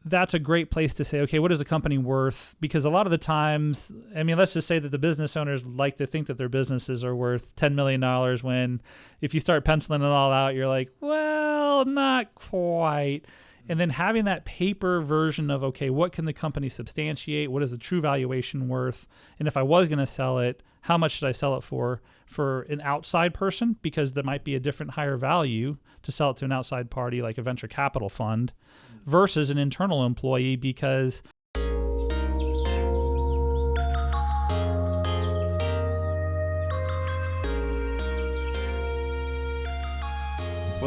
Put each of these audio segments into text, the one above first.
that's a great place to say, okay, what is the company worth? Because a lot of the times, I mean, let's just say that the business owners like to think that their businesses are worth $10 million when if you start penciling it all out, you're like, well, not quite. And then having that paper version of, okay, what can the company substantiate? What is the true valuation worth? And if I was going to sell it, how much should I sell it for an outside person? Because there might be a different higher value to sell it to an outside party like a venture capital fund versus an internal employee because well,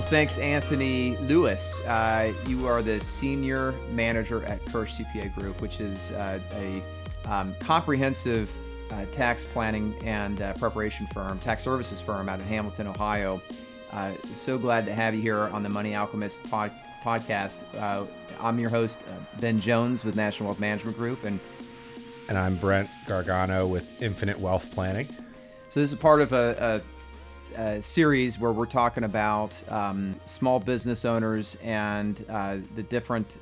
thanks, Anthony Lewis. You are the senior manager at Kirsch CPA Group, which is a comprehensive tax planning and preparation firm, tax services firm out of Hamilton, Ohio. So glad to have you here on the Money Alchemist podcast. I'm your host, Ben Jones with National Wealth Management Group. And I'm Brent Gargano with Infinite Wealth Planning. So this is part of a series where we're talking about small business owners and the different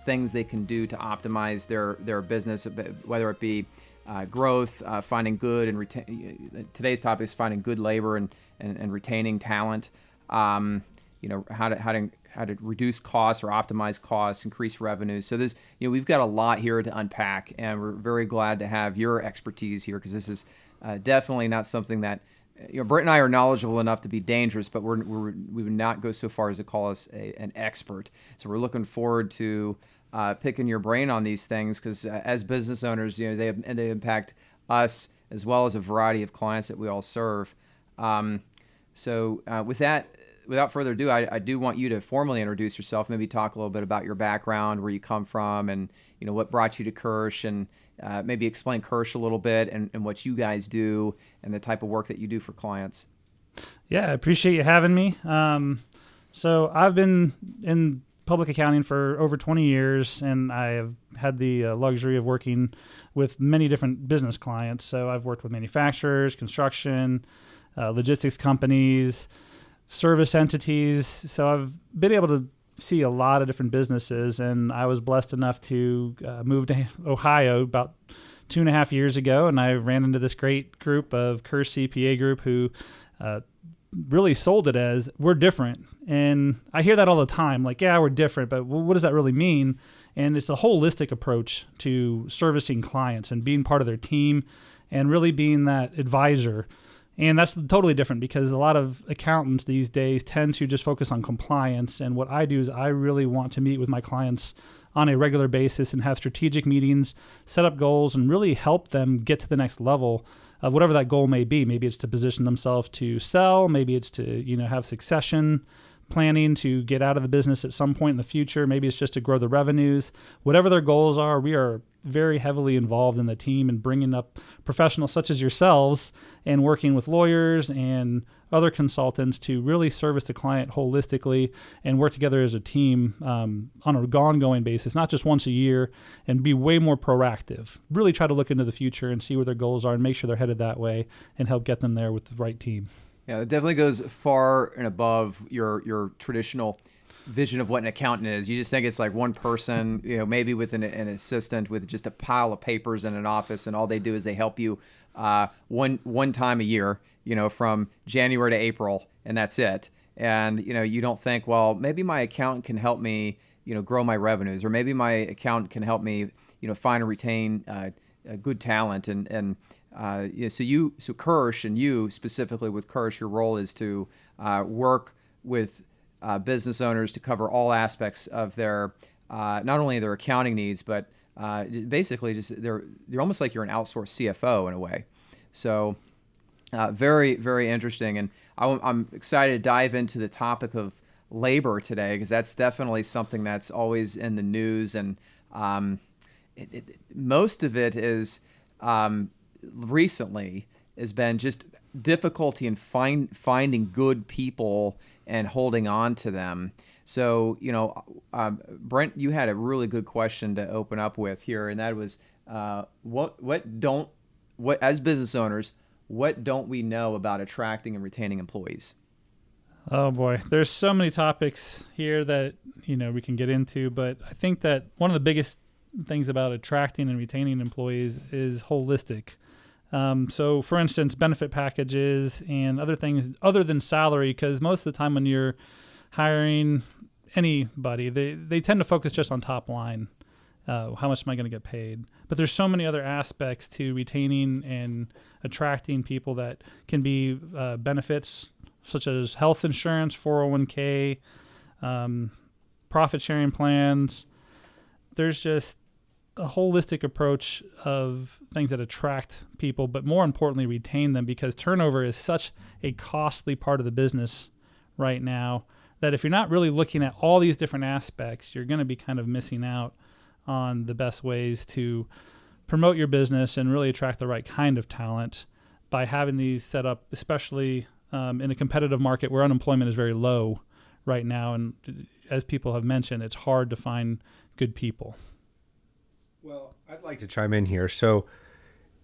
things they can do to optimize their business, whether it be growth, finding good and today's topic is finding good labor and retaining talent. How to reduce costs or optimize costs, increase revenues. So there's, we've got a lot here to unpack, and we're very glad to have your expertise here because this is definitely not something that Brent and I are knowledgeable enough to be dangerous, but we would not go so far as to call us an expert. So we're looking forward to picking your brain on these things because as business owners, they impact us as well as a variety of clients that we all serve. With that, without further ado, I do want you to formally introduce yourself, maybe talk a little bit about your background, where you come from, and what brought you to Kirsch, and maybe explain Kirsch a little bit and what you guys do and the type of work that you do for clients. Yeah, I appreciate you having me. So I've been in public accounting for over 20 years, and I have had the luxury of working with many different business clients. So I've worked with manufacturers, construction, logistics companies, service entities. So I've been able to see a lot of different businesses, and I was blessed enough to move to Ohio about 2.5 years ago, and I ran into this great group of Kirsch CPA Group who really sold it as we're different. And I hear that all the time, like, yeah, we're different, but what does that really mean? And it's a holistic approach to servicing clients and being part of their team and really being that advisor. And that's totally different because a lot of accountants these days tend to just focus on compliance. And what I do is I really want to meet with my clients on a regular basis and have strategic meetings, set up goals, and really help them get to the next level of whatever that goal may be. Maybe it's to position themselves to sell. Maybe it's to, have succession planning to get out of the business at some point in the future. Maybe it's just to grow the revenues. Whatever their goals are, we are very heavily involved in the team and bringing up professionals such as yourselves and working with lawyers and other consultants to really service the client holistically and work together as a team on an ongoing basis, not just once a year, and be way more proactive. Really try to look into the future and see where their goals are and make sure they're headed that way and help get them there with the right team. Yeah, it definitely goes far and above your traditional vision of what an accountant is. You just think it's like one person, maybe with an assistant with just a pile of papers in an office, and all they do is they help you one time a year, from January to April, and that's it. And you don't think, well, maybe my accountant can help me, grow my revenues, or maybe my accountant can help me, find and retain good talent. So Kirsch, and you specifically with Kirsch, your role is to work with business owners to cover all aspects of their, not only their accounting needs, but basically just they're almost like you're an outsourced CFO in a way. So very, very interesting. And I'm excited to dive into the topic of labor today, because that's definitely something that's always in the news. And most of it is recently has been just difficulty in finding good people and holding on to them. So, Brent, you had a really good question to open up with here, and that was, as business owners, what don't we know about attracting and retaining employees? Oh boy, there's so many topics here that we can get into, but I think that one of the biggest things about attracting and retaining employees is holistic. So, for instance, benefit packages and other things other than salary, because most of the time when you're hiring anybody, they tend to focus just on top line. How much am I going to get paid? But there's so many other aspects to retaining and attracting people that can be benefits such as health insurance, 401k, profit sharing plans. There's just a holistic approach of things that attract people, but more importantly, retain them, because turnover is such a costly part of the business right now that if you're not really looking at all these different aspects, you're going to be kind of missing out on the best ways to promote your business and really attract the right kind of talent by having these set up, especially in a competitive market where unemployment is very low right now. And as people have mentioned, it's hard to find good people. Well, I'd like to chime in here. So,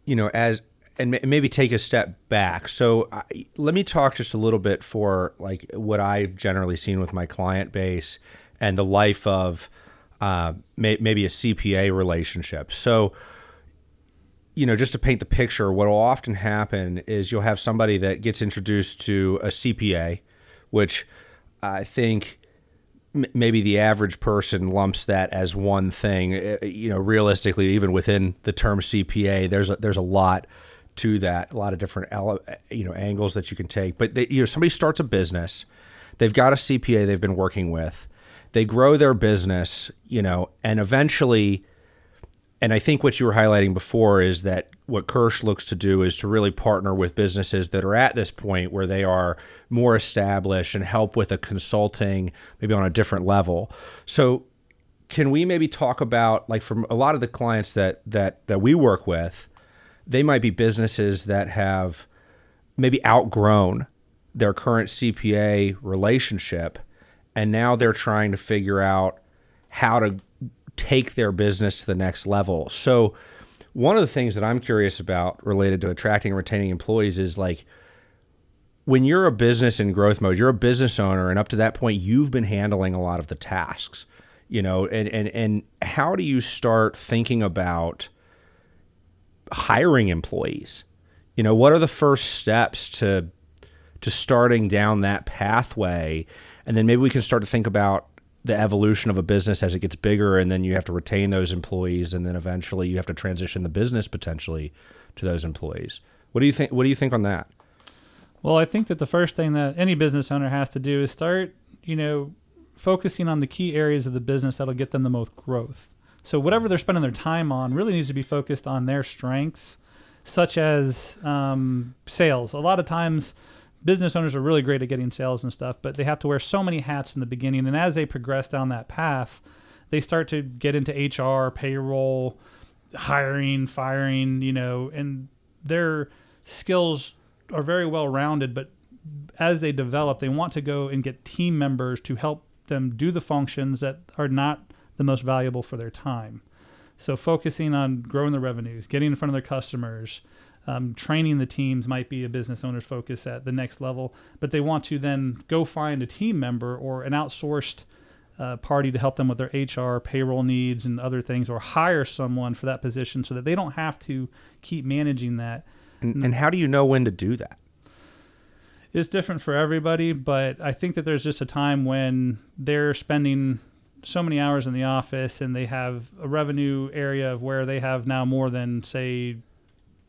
maybe take a step back. So let me talk just a little bit for like what I've generally seen with my client base and the life of maybe a CPA relationship. So, just to paint the picture, what will often happen is you'll have somebody that gets introduced to a CPA, which I think maybe the average person lumps that as one thing. Realistically, even within the term CPA, there's a lot to that, a lot of different angles that you can take. But somebody starts a business, they've got a CPA they've been working with, they grow their business, and eventually. And I think what you were highlighting before is that what Kirsch looks to do is to really partner with businesses that are at this point where they are more established and help with a consulting, maybe on a different level. So can we maybe talk about, like, from a lot of the clients that we work with, they might be businesses that have maybe outgrown their current CPA relationship, and now they're trying to figure out how to take their business to the next level. So one of the things that I'm curious about related to attracting and retaining employees is, like, when you're a business in growth mode, you're a business owner, and up to that point, you've been handling a lot of the tasks, and how do you start thinking about hiring employees? What are the first steps to starting down that pathway? And then maybe we can start to think about the evolution of a business as it gets bigger, and then you have to retain those employees, and then eventually you have to transition the business potentially to those employees. What do you think? What do you think on that? Well, I think that the first thing that any business owner has to do is start, focusing on the key areas of the business that'll get them the most growth. So whatever they're spending their time on really needs to be focused on their strengths, such as sales. A lot of times, business owners are really great at getting sales and stuff, but they have to wear so many hats in the beginning. And as they progress down that path, they start to get into HR, payroll, hiring, firing, and their skills are very well rounded. But as they develop, they want to go and get team members to help them do the functions that are not the most valuable for their time. So focusing on growing the revenues, getting in front of their customers, training the teams might be a business owner's focus at the next level, but they want to then go find a team member or an outsourced party to help them with their HR, payroll needs and other things, or hire someone for that position so that they don't have to keep managing that. And how do you know when to do that? It's different for everybody, but I think that there's just a time when they're spending so many hours in the office and they have a revenue area of where they have now more than, say,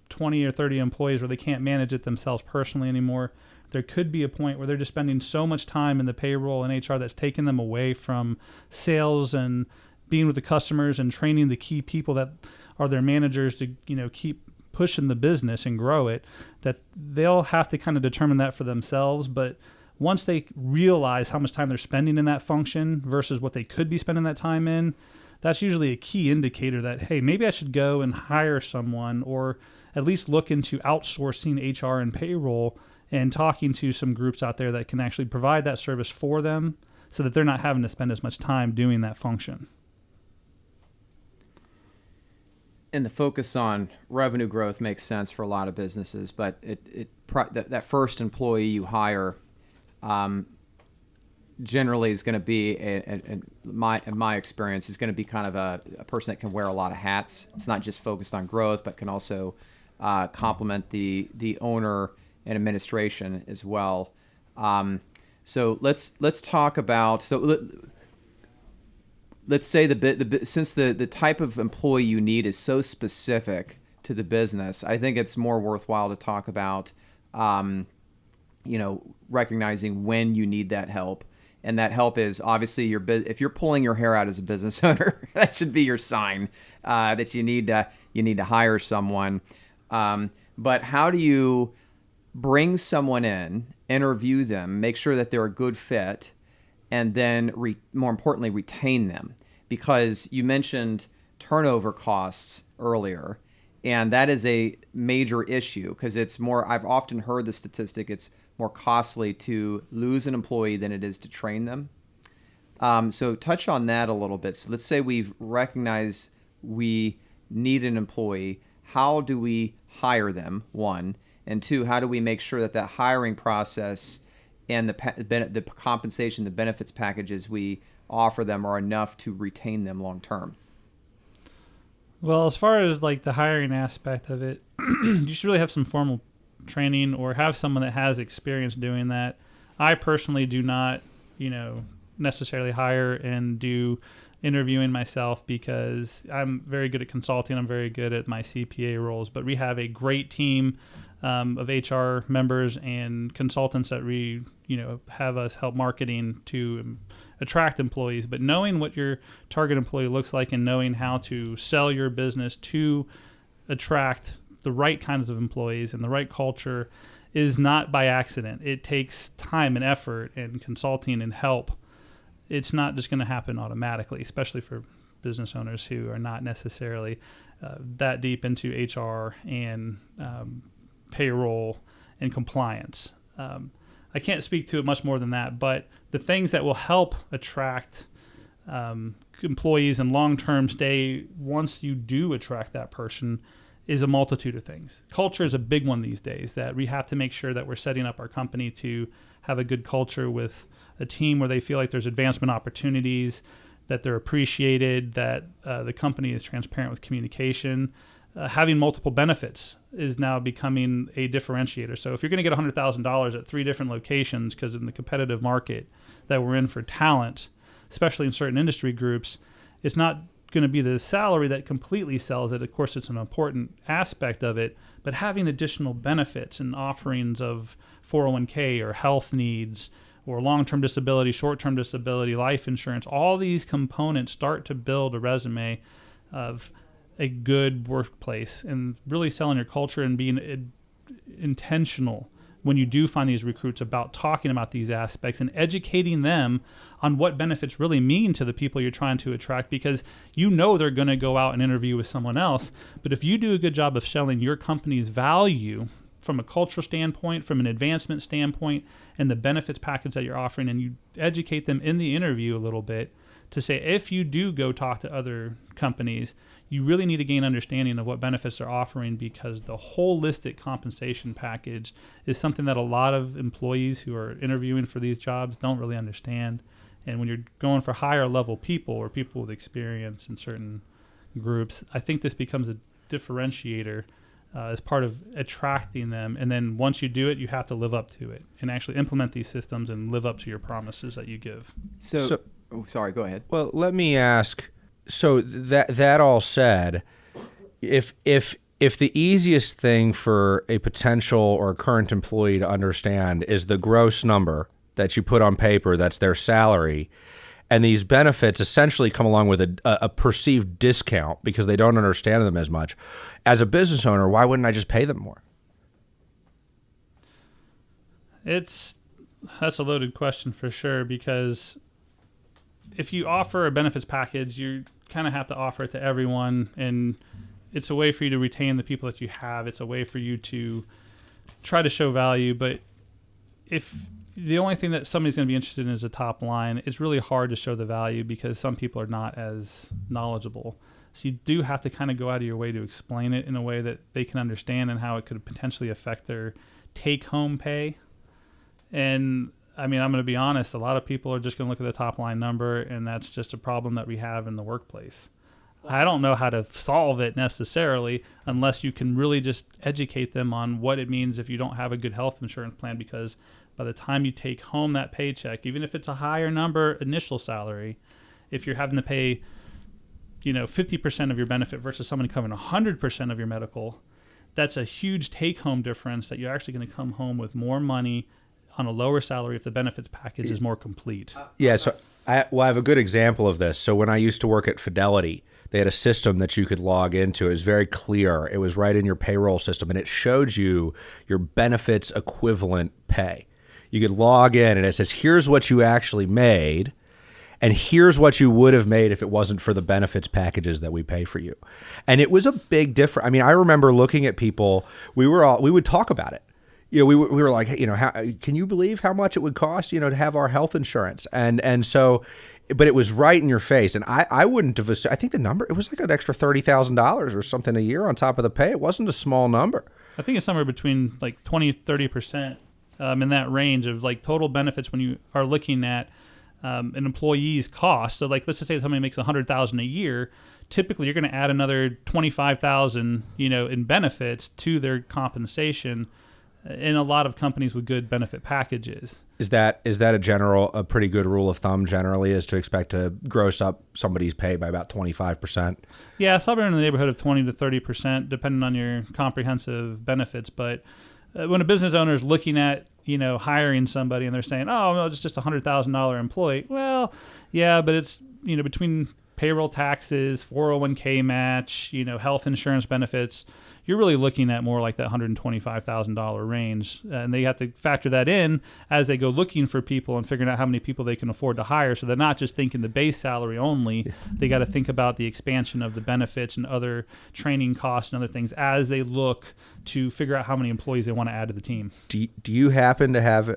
20 or 30 employees where they can't manage it themselves personally anymore. There could be a point where they're just spending so much time in the payroll and HR that's taking them away from sales and being with the customers and training the key people that are their managers to, keep pushing the business and grow it, that they'll have to kind of determine that for themselves. But once they realize how much time they're spending in that function versus what they could be spending that time in, that's usually a key indicator that, hey, maybe I should go and hire someone, or at least look into outsourcing HR and payroll and talking to some groups out there that can actually provide that service for them so that they're not having to spend as much time doing that function. And the focus on revenue growth makes sense for a lot of businesses, but that first employee you hire, generally is going to be, in my experience, is going to be kind of a person that can wear a lot of hats. It's not just focused on growth, but can also complement the owner and administration as well. So let's talk about, let's say since the type of employee you need is so specific to the business, I think it's more worthwhile to talk about, recognizing when you need that help. And that help is obviously if you're pulling your hair out as a business owner, that should be your sign that you need to hire someone. But how do you bring someone in, interview them, make sure that they're a good fit, and then more importantly, retain them? Because you mentioned turnover costs earlier, and that is a major issue because I've often heard the statistic, it's more costly to lose an employee than it is to train them. So touch on that a little bit. So let's say we've recognized we need an employee. How do we hire them, one? And two, how do we make sure that hiring process and the compensation, the benefits packages we offer them are enough to retain them long term? Well, as far as like the hiring aspect of it, you should really have some formal training or have someone that has experience doing that. I personally do not, necessarily hire and do interviewing myself because I'm very good at consulting. I'm very good at my CPA roles, but we have a great team of HR members and consultants that we, have us help marketing to attract employees. But knowing what your target employee looks like and knowing how to sell your business to attract the right kinds of employees and the right culture is not by accident. It takes time and effort and consulting and help. It's not just going to happen automatically, especially for business owners who are not necessarily that deep into HR and payroll and compliance. I can't speak to it much more than that, but the things that will help attract employees and long-term stay once you do attract that person is a multitude of things. Culture is a big one these days, that we have to make sure that we're setting up our company to have a good culture with a team where they feel like there's advancement opportunities, that they're appreciated, that the company is transparent with communication. Having multiple benefits is now becoming a differentiator. So if you're going to get $100,000 at 3 different locations, because in the competitive market that we're in for talent, especially in certain industry groups, it's not going to be the salary that completely sells it. Of course, it's an important aspect of it, but having additional benefits and offerings of 401k or health needs or long-term disability, short-term disability, life insurance, all these components start to build a resume of a good workplace and really selling your culture and being intentional when you do find these recruits about talking about these aspects and educating them on what benefits really mean to the people you're trying to attract, because they're going to go out and interview with someone else. But if you do a good job of selling your company's value from a cultural standpoint, from an advancement standpoint, and the benefits package that you're offering, and you educate them in the interview a little bit to say, if you do go talk to other companies, you really need to gain understanding of what benefits they're offering, because the holistic compensation package is something that a lot of employees who are interviewing for these jobs don't really understand. And when you're going for higher level people or people with experience in certain groups, I think this becomes a differentiator as part of attracting them. And then once you do it, you have to live up to it and actually implement these systems and live up to your promises that you give. Sorry, go ahead. Well, let me ask, so that all said, if the easiest thing for a potential or current employee to understand is the gross number that you put on paper, that's their salary, and these benefits essentially come along with a perceived discount because they don't understand them as much, as a business owner, why wouldn't I just pay them more? That's a loaded question for sure, because if you offer a benefits package, you kind of have to offer it to everyone, and it's a way for you to retain the people that you have. It's a way for you to try to show value. But if the only thing that somebody's going to be interested in is a top line, it's really hard to show the value because some people are not as knowledgeable. So you do have to kind of go out of your way to explain it in a way that they can understand and how it could potentially affect their take-home pay. And I mean, I'm going to be honest, a lot of people are just going to look at the top line number, and that's just a problem that we have in the workplace. I don't know how to solve it necessarily unless you can really just educate them on what it means if you don't have a good health insurance plan, because by the time you take home that paycheck, even if it's a higher number initial salary, if you're having to pay 50% of your benefit versus someone covering 100% of your medical, that's a huge take-home difference that you're actually going to come home with more money on a lower salary if the benefits package is more complete. Yeah, so I have a good example of this. So when I used to work at Fidelity, they had a system that you could log into. It was very clear. It was right in your payroll system, and it showed you your benefits equivalent pay. You could log in, and it says, here's what you actually made, and here's what you would have made if it wasn't for the benefits packages that we pay for you. And it was a big difference. I mean, I remember looking at people, we would talk about it. We were like, can you believe how much it would cost, to have our health insurance? And so, but it was right in your face. And I wouldn't have, I think the number, it was like an extra $30,000 or something a year on top of the pay. It wasn't a small number. I think it's somewhere between like 20, 30% in that range of like total benefits when you are looking at an employee's cost. So like, let's just say somebody makes $100,000 a year. Typically, you're going to add another $25,000, in benefits to their compensation. In a lot of companies with good benefit packages. Is that a pretty good rule of thumb generally, is to expect to gross up somebody's pay by about 25%? Yeah, somewhere in the neighborhood of 20 to 30%, depending on your comprehensive benefits. But when a business owner is looking at, hiring somebody and they're saying, oh, no, it's just a $100,000 employee. Well, yeah, but it's, between payroll taxes, 401k match, health insurance benefits, you're really looking at more like that $125,000 range. And they have to factor that in as they go looking for people and figuring out how many people they can afford to hire. So they're not just thinking the base salary only. They got to think about the expansion of the benefits and other training costs and other things as they look to figure out how many employees they want to add to the team. Do you happen to have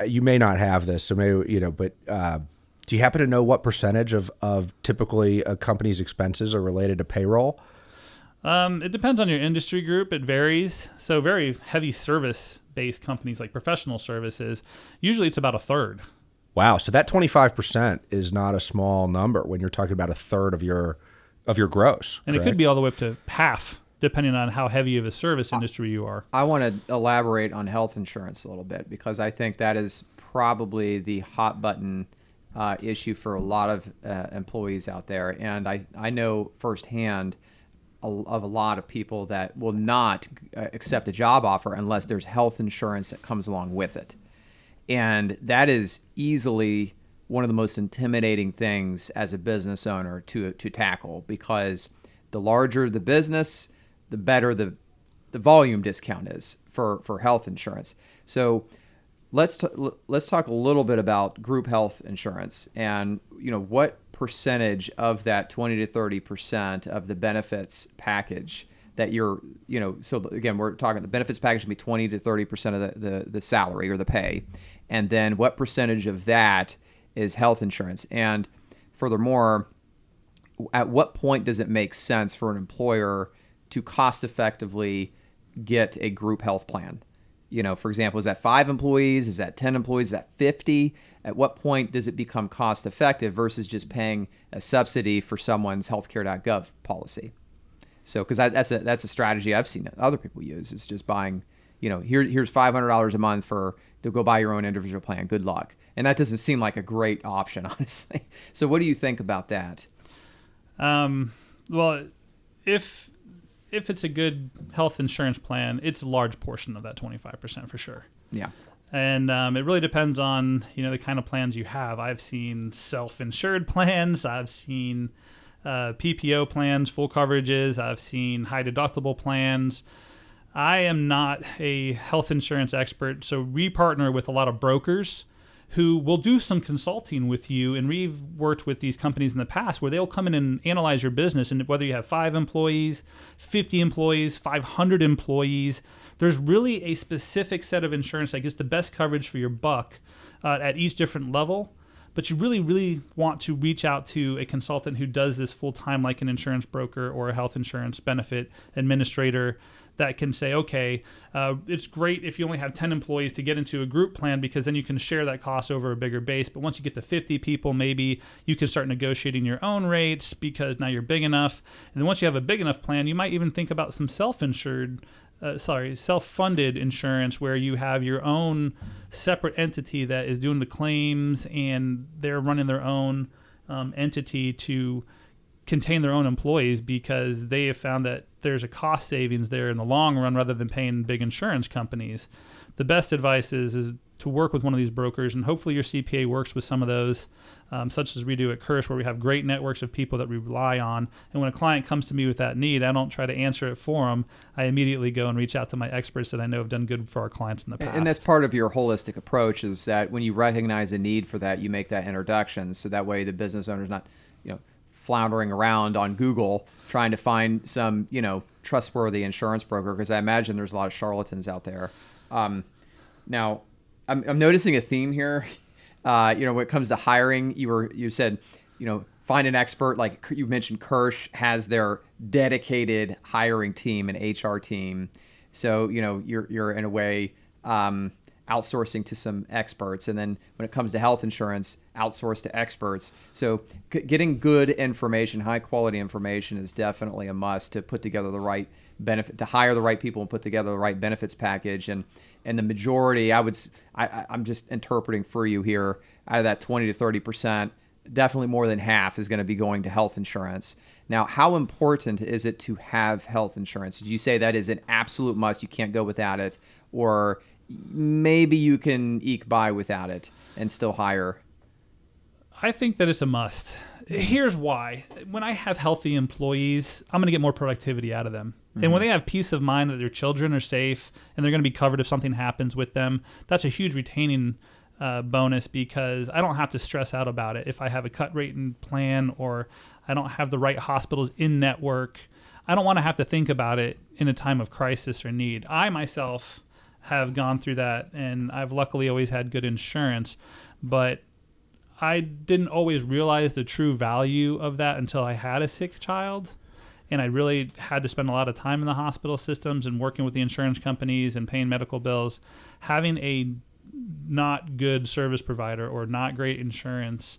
you may not have this, so maybe, but do you happen to know what percentage of typically a company's expenses are related to payroll? It depends on your industry group. It varies. So very heavy service-based companies like professional services, usually it's about a third. Wow. So that 25% is not a small number when you're talking about a third of your gross. And correct? It could be all the way up to half, depending on how heavy of a service industry you are. I want to elaborate on health insurance a little bit, because I think that is probably the hot button issue for a lot of employees out there. And I know firsthand of a lot of people that will not accept a job offer unless there's health insurance that comes along with it. And that is easily one of the most intimidating things as a business owner to tackle, because the larger the business, the better the volume discount is for health insurance. So let's talk a little bit about group health insurance, and what percentage of that 20 to 30% of the benefits package that you're, so again, we're talking the benefits package can be 20 to 30% of the salary or the pay. And then what percentage of that is health insurance? And furthermore, at what point does it make sense for an employer to cost effectively get a group health plan? For example, is that 5 employees? Is that 10 employees? Is that 50? At what point does it become cost effective versus just paying a subsidy for someone's healthcare.gov policy? So, because that's a strategy I've seen other people use. It's just buying, here's $500 a month to go buy your own individual plan. Good luck. And that doesn't seem like a great option, honestly. So what do you think about that? Well, if it's a good health insurance plan, it's a large portion of that 25% for sure. Yeah. And it really depends on, the kind of plans you have. I've seen self-insured plans. I've seen PPO plans, full coverages. I've seen high deductible plans. I am not a health insurance expert, so we partner with a lot of brokers who will do some consulting with you. And we've worked with these companies in the past where they'll come in and analyze your business. And whether you have 5 employees, 50 employees, 500 employees, there's really a specific set of insurance that gets the best coverage for your buck at each different level. but you really, really want to reach out to a consultant who does this full time, like an insurance broker or a health insurance benefit administrator, that can say, okay, it's great if you only have 10 employees to get into a group plan, because then you can share that cost over a bigger base. But once you get to 50 people, maybe you can start negotiating your own rates because now you're big enough. And then once you have a big enough plan, you might even think about some self-funded insurance, where you have your own separate entity that is doing the claims, and they're running their own entity to contain their own employees, because they have found that there's a cost savings there in the long run rather than paying big insurance companies. The best advice is to work with one of these brokers, and hopefully your CPA works with some of those, such as we do at Kirsch, where we have great networks of people that we rely on. And when a client comes to me with that need, I don't try to answer it for them. I immediately go and reach out to my experts that I know have done good for our clients in the past. And that's part of your holistic approach, is that when you recognize a need for that, you make that introduction. So that way the business owner's not, floundering around on Google trying to find some, trustworthy insurance broker, because I imagine there's a lot of charlatans out there. Now, I'm noticing a theme here. When it comes to hiring, you said, find an expert. Like you mentioned, Kirsch has their dedicated hiring team and HR team. So you're in a way outsourcing to some experts, and then when it comes to health insurance, outsource to experts. So getting good information, high quality information, is definitely a must to put together the right benefit, to hire the right people and put together the right benefits package. And the majority, I'm just interpreting for you here, out of that 20 to 30%, definitely more than half is going to be going to health insurance. Now, how important is it to have health insurance? Did you say that is an absolute must, you can't go without it, or maybe you can eke by without it and still hire? I think that it's a must. Here's why. When I have healthy employees, I'm going to get more productivity out of them. Mm-hmm. And when they have peace of mind that their children are safe and they're going to be covered if something happens with them, that's a huge retaining bonus, because I don't have to stress out about it. If I have a cut rate and plan, or I don't have the right hospitals in network, I don't want to have to think about it in a time of crisis or need. I myself have gone through that, and I've luckily always had good insurance, but I didn't always realize the true value of that until I had a sick child, and I really had to spend a lot of time in the hospital systems and working with the insurance companies and paying medical bills. Having a not good service provider or not great insurance,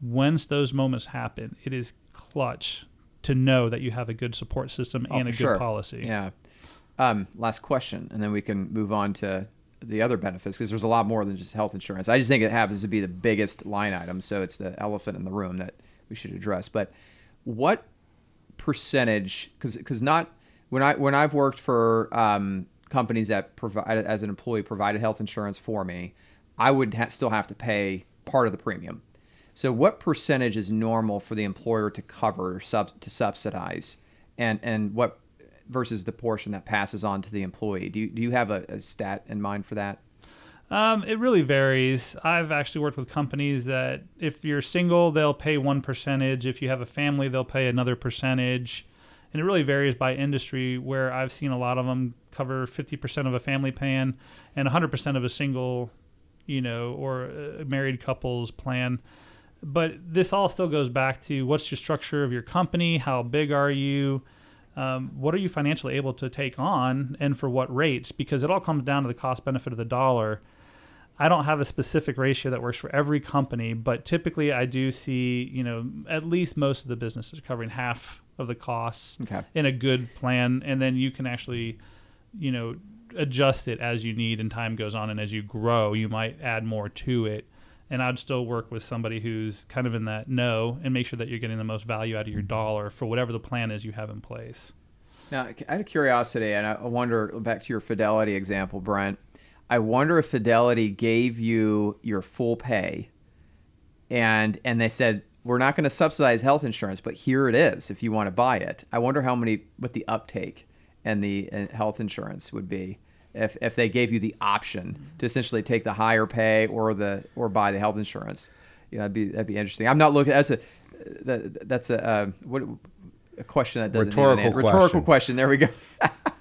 once those moments happen, it is clutch to know that you have a good support system and a good policy. Yeah. Last question, and then we can move on to the other benefits, because there's a lot more than just health insurance. I just think it happens to be the biggest line item, so it's the elephant in the room that we should address. But what percentage? Because not when I've worked for companies that provide, as an employee, provided health insurance for me, I would still have to pay part of the premium. So what percentage is normal for the employer to cover, to subsidize, and what versus the portion that passes on to the employee? Do you have a stat in mind for that? It really varies. I've actually worked with companies that if you're single, they'll pay one percentage. If you have a family, they'll pay another percentage. And it really varies by industry, where I've seen a lot of them cover 50% of a family plan and 100% of a single, or a married couple's plan. But this all still goes back to, what's your structure of your company? How big are you? What are you financially able to take on, and for what rates? Because it all comes down to the cost benefit of the dollar. I don't have a specific ratio that works for every company, but typically I do see, at least most of the businesses covering half of the costs in a good plan. And then you can actually, adjust it as you need, and time goes on. And as you grow, you might add more to it. And I'd still work with somebody who's kind of in that know, and make sure that you're getting the most value out of your dollar for whatever the plan is you have in place. Now, out of curiosity, and I wonder, back to your Fidelity example, Brent, I wonder if Fidelity gave you your full pay and they said, we're not going to subsidize health insurance, but here it is if you want to buy it. I wonder what the uptake and the health insurance would be if they gave you the option to essentially take the higher pay or buy the health insurance. That'd be interesting. I'm not looking. That's a question that doesn't rhetorical question. There we go.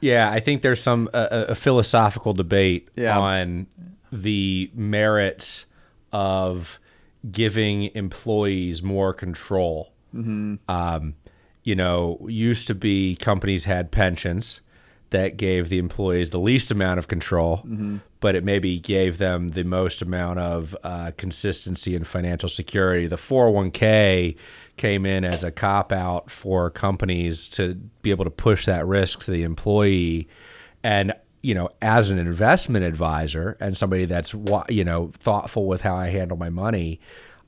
Yeah, I think there's some a philosophical debate on the merits of giving employees more control. Used to be companies had pensions that gave the employees the least amount of control, but it maybe gave them the most amount of consistency and financial security. The 401k came in as a cop-out for companies to be able to push that risk to the employee. And, as an investment advisor and somebody that's, thoughtful with how I handle my money,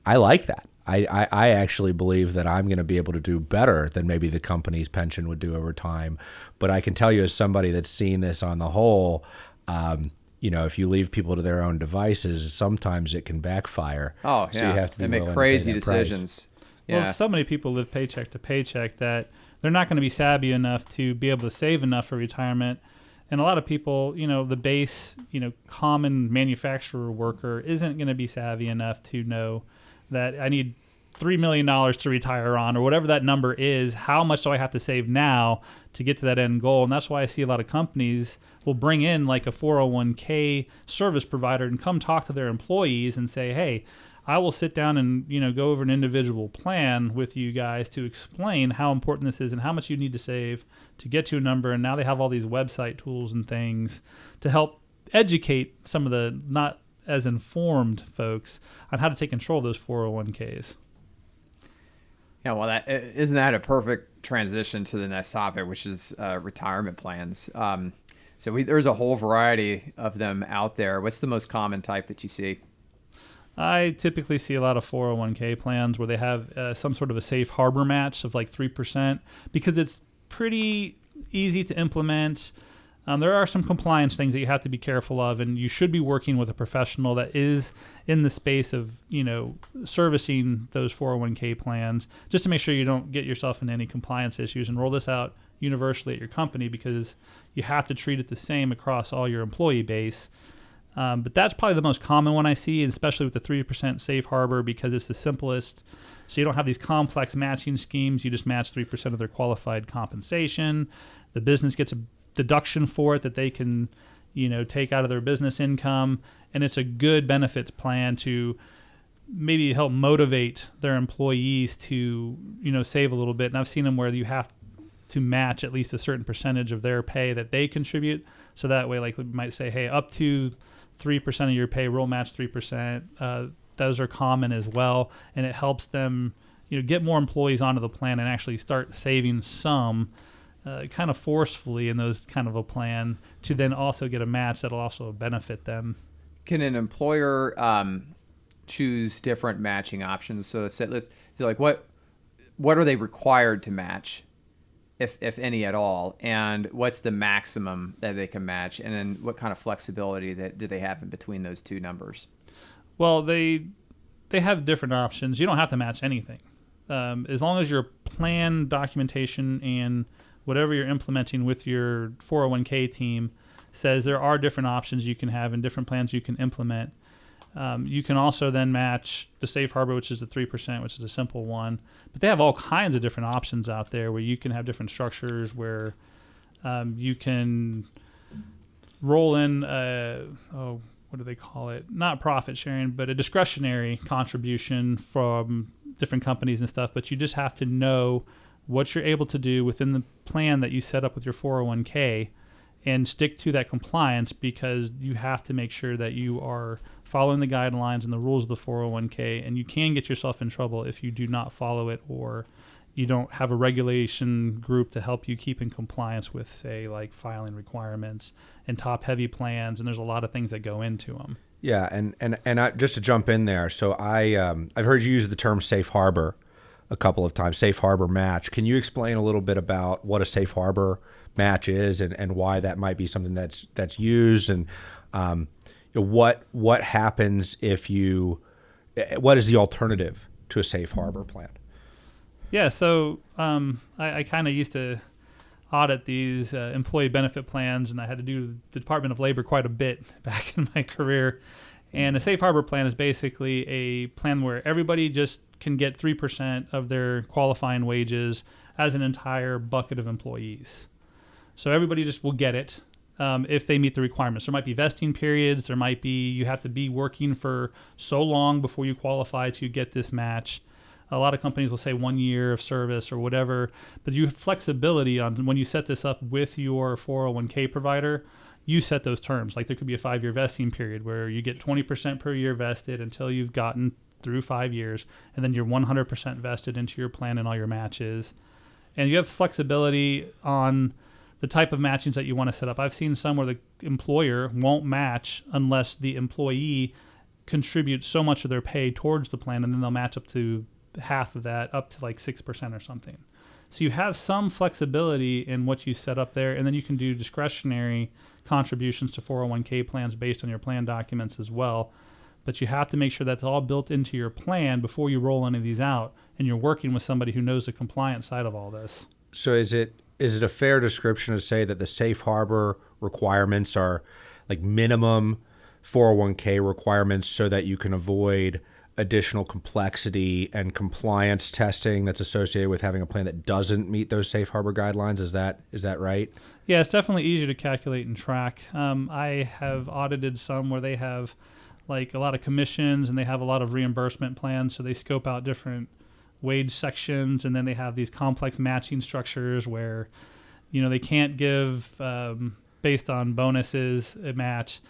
I like that. I actually believe that I'm going to be able to do better than maybe the company's pension would do over time. But I can tell you, as somebody that's seen this on the whole, if you leave people to their own devices, sometimes it can backfire. Oh, yeah. So you have to be make willing crazy to pay that price. decisions. Yeah. Well, so many people live paycheck to paycheck that they're not going to be savvy enough to be able to save enough for retirement. And a lot of people, the base, common manufacturer worker isn't going to be savvy enough to know that I need $3 million to retire on, or whatever that number is. How much do I have to save now to get to that end goal? And that's why I see a lot of companies will bring in like a 401k service provider and come talk to their employees and say, hey, I will sit down and go over an individual plan with you guys to explain how important this is and how much you need to save to get to a number. And now they have all these website tools and things to help educate some of the not as informed folks on how to take control of those 401ks. Yeah, well, isn't that a perfect transition to the next topic, which is retirement plans. There's a whole variety of them out there. What's the most common type that you see? I typically see a lot of 401k plans where they have some sort of a safe harbor match of like 3% because it's pretty easy to implement. There are some compliance things that you have to be careful of, and you should be working with a professional that is in the space of, servicing those 401k plans just to make sure you don't get yourself in any compliance issues, and roll this out universally at your company because you have to treat it the same across all your employee base. But that's probably the most common one I see, especially with the 3% safe harbor, because it's the simplest. So you don't have these complex matching schemes. You just match 3% of their qualified compensation. The business gets a deduction for it that they can, take out of their business income. And it's a good benefits plan to maybe help motivate their employees to, save a little bit. And I've seen them where you have to match at least a certain percentage of their pay that they contribute. So that way, like we might say, hey, up to 3% of your pay, we'll match 3%. Those are common as well. And it helps them, get more employees onto the plan and actually start saving some kind of forcefully in those kind of a plan to then also get a match that'll also benefit them. Can an employer choose different matching options? So what are they required to match, if any at all, and what's the maximum that they can match, and then what kind of flexibility do they have in between those two numbers? Well, they have different options. You don't have to match anything. As long as your plan documentation and whatever you're implementing with your 401k team says there are different options you can have and different plans you can implement. You can also then match the safe harbor, which is the 3%, which is a simple one. But they have all kinds of different options out there where you can have different structures where you can roll in, what do they call it? Not profit sharing, but a discretionary contribution from different companies and stuff. But you just have to know what you're able to do within the plan that you set up with your 401k and stick to that compliance, because you have to make sure that you are following the guidelines and the rules of the 401k, and you can get yourself in trouble if you do not follow it or you don't have a regulation group to help you keep in compliance with, say, like filing requirements and top-heavy plans, and there's a lot of things that go into them. Yeah, and I, just to jump in there, so I've heard you use the term safe harbor a couple of times, safe harbor match. Can you explain a little bit about what a safe harbor match is and why that might be something that's used, and what happens if what is the alternative to a safe harbor plan? Yeah, so I kind of used to audit these employee benefit plans, and I had to do the Department of Labor quite a bit back in my career. And a safe harbor plan is basically a plan where everybody just can get 3% of their qualifying wages as an entire bucket of employees. So everybody just will get it. if they meet the requirements. There might be vesting periods. There might be you have to be working for so long before you qualify to get this match. A lot of companies will say 1 year of service or whatever, but you have flexibility on when you set this up with your 401k provider. You set those terms. Like there could be a 5-year vesting period where you get 20% per year vested until you've gotten through 5 years, and then you're 100% vested into your plan and all your matches. And you have flexibility on the type of matchings that you want to set up. I've seen some where the employer won't match unless the employee contributes so much of their pay towards the plan, and then they'll match up to half of that, up to like 6% or something. So you have some flexibility in what you set up there, and then you can do discretionary contributions to 401k plans based on your plan documents as well. But you have to make sure that's all built into your plan before you roll any of these out, and you're working with somebody who knows the compliance side of all this. So is it a fair description to say that the safe harbor requirements are like minimum 401k requirements so that you can avoid additional complexity and compliance testing that's associated with having a plan that doesn't meet those safe harbor guidelines? Is that right? Yeah, it's definitely easier to calculate and track. I have audited some where they have like a lot of commissions and they have a lot of reimbursement plans, so they scope out different wage sections, and then they have these complex matching structures where, they can't give based on bonuses a match.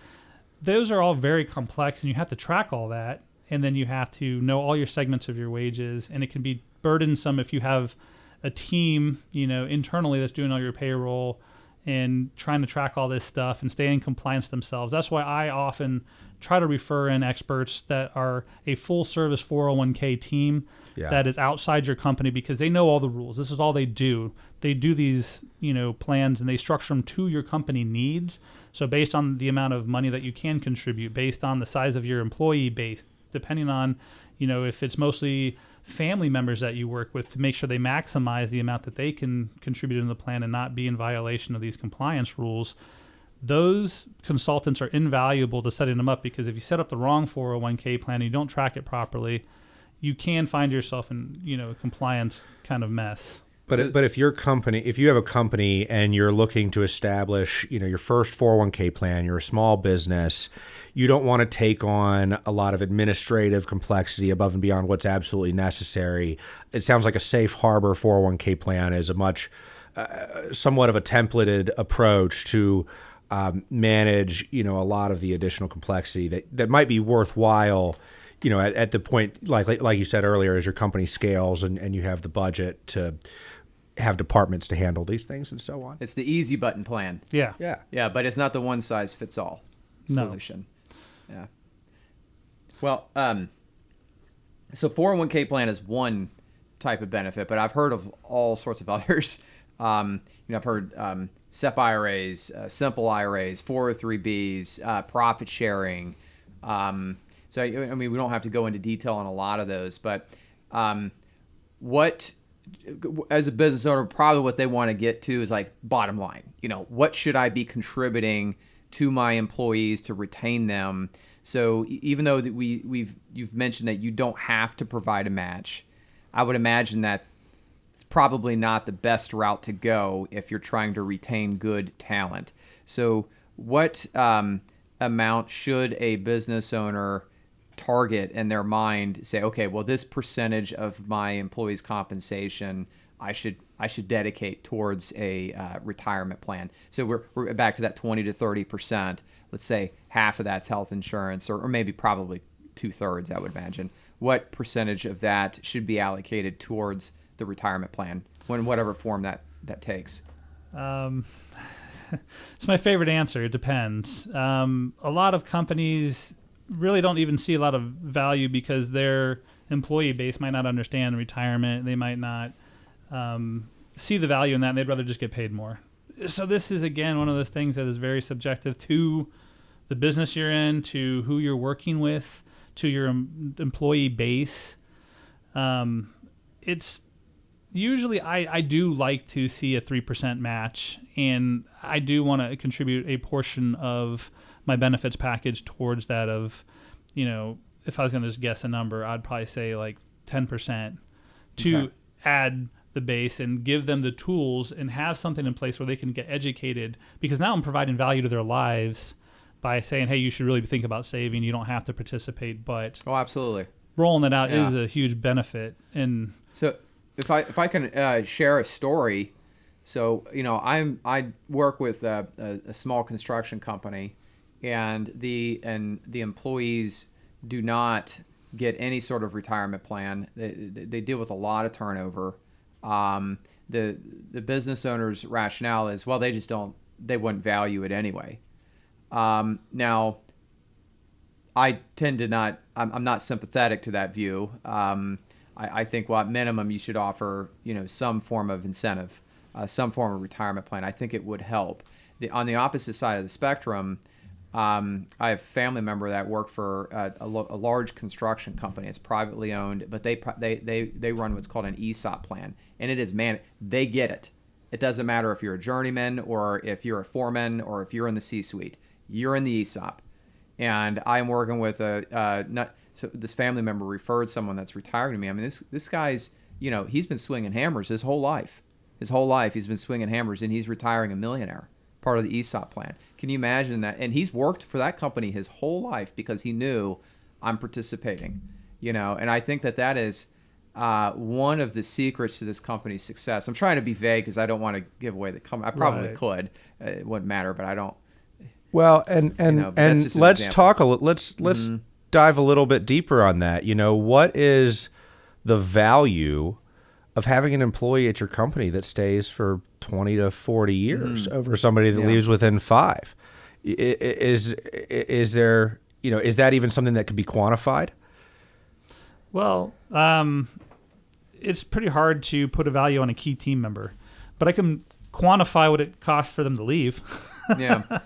Those are all very complex, and you have to track all that, and then you have to know all your segments of your wages, and it can be burdensome if you have a team, internally that's doing all your payroll and trying to track all this stuff and stay in compliance themselves. That's why I often try to refer in experts that are a full service 401k team that is outside your company, because they know all the rules. This is all they do. They do these, plans, and they structure them to your company needs. So based on the amount of money that you can contribute, based on the size of your employee base, depending on, if it's mostly family members that you work with, to make sure they maximize the amount that they can contribute in the plan and not be in violation of these compliance rules. Those consultants are invaluable to setting them up, because if you set up the wrong 401k plan and you don't track it properly, you can find yourself in, a compliance kind of mess. But if you have a company and you're looking to establish, your first 401k plan, you're a small business, you don't want to take on a lot of administrative complexity above and beyond what's absolutely necessary. It sounds like a safe harbor 401k plan is a much, somewhat of a templated approach to manage, a lot of the additional complexity that might be worthwhile, at the point, like you said earlier, as your company scales and you have the budget to have departments to handle these things and so on. It's the easy button plan. Yeah. Yeah, but it's not the one size fits all solution. No. Yeah. Well, so 401k plan is one type of benefit, but I've heard of all sorts of others. I've heard SEP IRAs, simple IRAs, 403bs, profit sharing. So, we don't have to go into detail on a lot of those, but what, as a business owner, probably what they want to get to is like bottom line. What should I be contributing to my employees to retain them? So even though that you've mentioned that you don't have to provide a match, I would imagine that it's probably not the best route to go if you're trying to retain good talent. So what amount should a business owner target in their mind, say, okay, well, this percentage of my employees' compensation I should dedicate towards a retirement plan. So we're back to that 20 to 30%. Let's say half of that's health insurance, or maybe probably 2/3, I would imagine. What percentage of that should be allocated towards the retirement plan, in whatever form that takes? It's my favorite answer. It depends. A lot of companies really don't even see a lot of value because their employee base might not understand retirement. They might not see the value in that, and they'd rather just get paid more. So this is, again, one of those things that is very subjective to the business you're in, to who you're working with, to your employee base. It's usually, I do like to see a 3% match, and I do want to contribute a portion of my benefits package towards that of, if I was going to just guess a number, I'd probably say like 10% to add the base and give them the tools and have something in place where they can get educated, because now I'm providing value to their lives by saying, hey, you should really think about saving. You don't have to participate, but absolutely, rolling it out is a huge benefit. And so if I can share a story, so I work with a small construction company, and the employees do not get any sort of retirement plan. They deal with a lot of turnover. The business owner's rationale is, well, they wouldn't value it anyway. Now, I tend to not. I'm not sympathetic to that view. I think, well, at minimum, you should offer some form of incentive, some form of retirement plan. I think it would help. On the opposite side of the spectrum, I have a family member that worked for a large construction company. It's privately owned, but they run what's called an ESOP plan, and it is they get it. It doesn't matter if you're a journeyman or if you're a foreman or if you're in the C-suite. You're in the ESOP. And I'm working with so this family member referred someone that's retiring to me. I mean, this guy's, he's been swinging hammers his whole life. His whole life he's been swinging hammers, and he's retiring a millionaire, part of the ESOP plan. Can you imagine that? And he's worked for that company his whole life because he knew, I'm participating, and I think that is one of the secrets to this company's success. I'm trying to be vague because I don't want to give away the company. I probably could. It wouldn't matter, but I don't. Well, and let's talk let's dive a little bit deeper on that. What is the value of having an employee at your company that stays for 20 to 40 years over somebody that leaves within 5? Is there, is that even something that could be quantified? Well, it's pretty hard to put a value on a key team member, but I can quantify what it costs for them to leave. Yeah.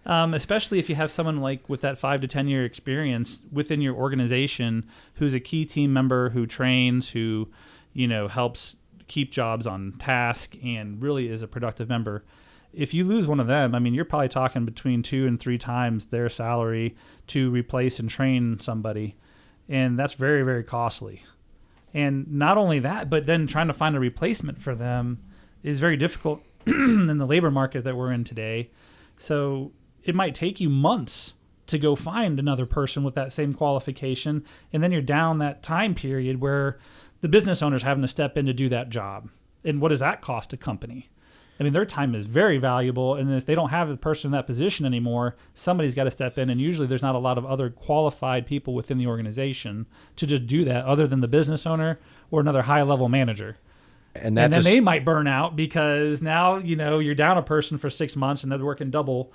Especially if you have someone like with that 5 to 10 year experience within your organization who's a key team member, who trains, who, helps keep jobs on task and really is a productive member. If you lose one of them, I mean, you're probably talking between 2 and 3 times their salary to replace and train somebody. And that's very, very costly. And not only that, but then trying to find a replacement for them is very difficult in the labor market that we're in today. So it might take you months to go find another person with that same qualification. And then you're down that time period where the business owner's having to step in to do that job. And what does that cost a company? I mean, their time is very valuable. And if they don't have a person in that position anymore, somebody's got to step in. And usually there's not a lot of other qualified people within the organization to just do that other than the business owner or another high-level manager. And then they might burn out because now, you're down a person for 6 months and they're working double.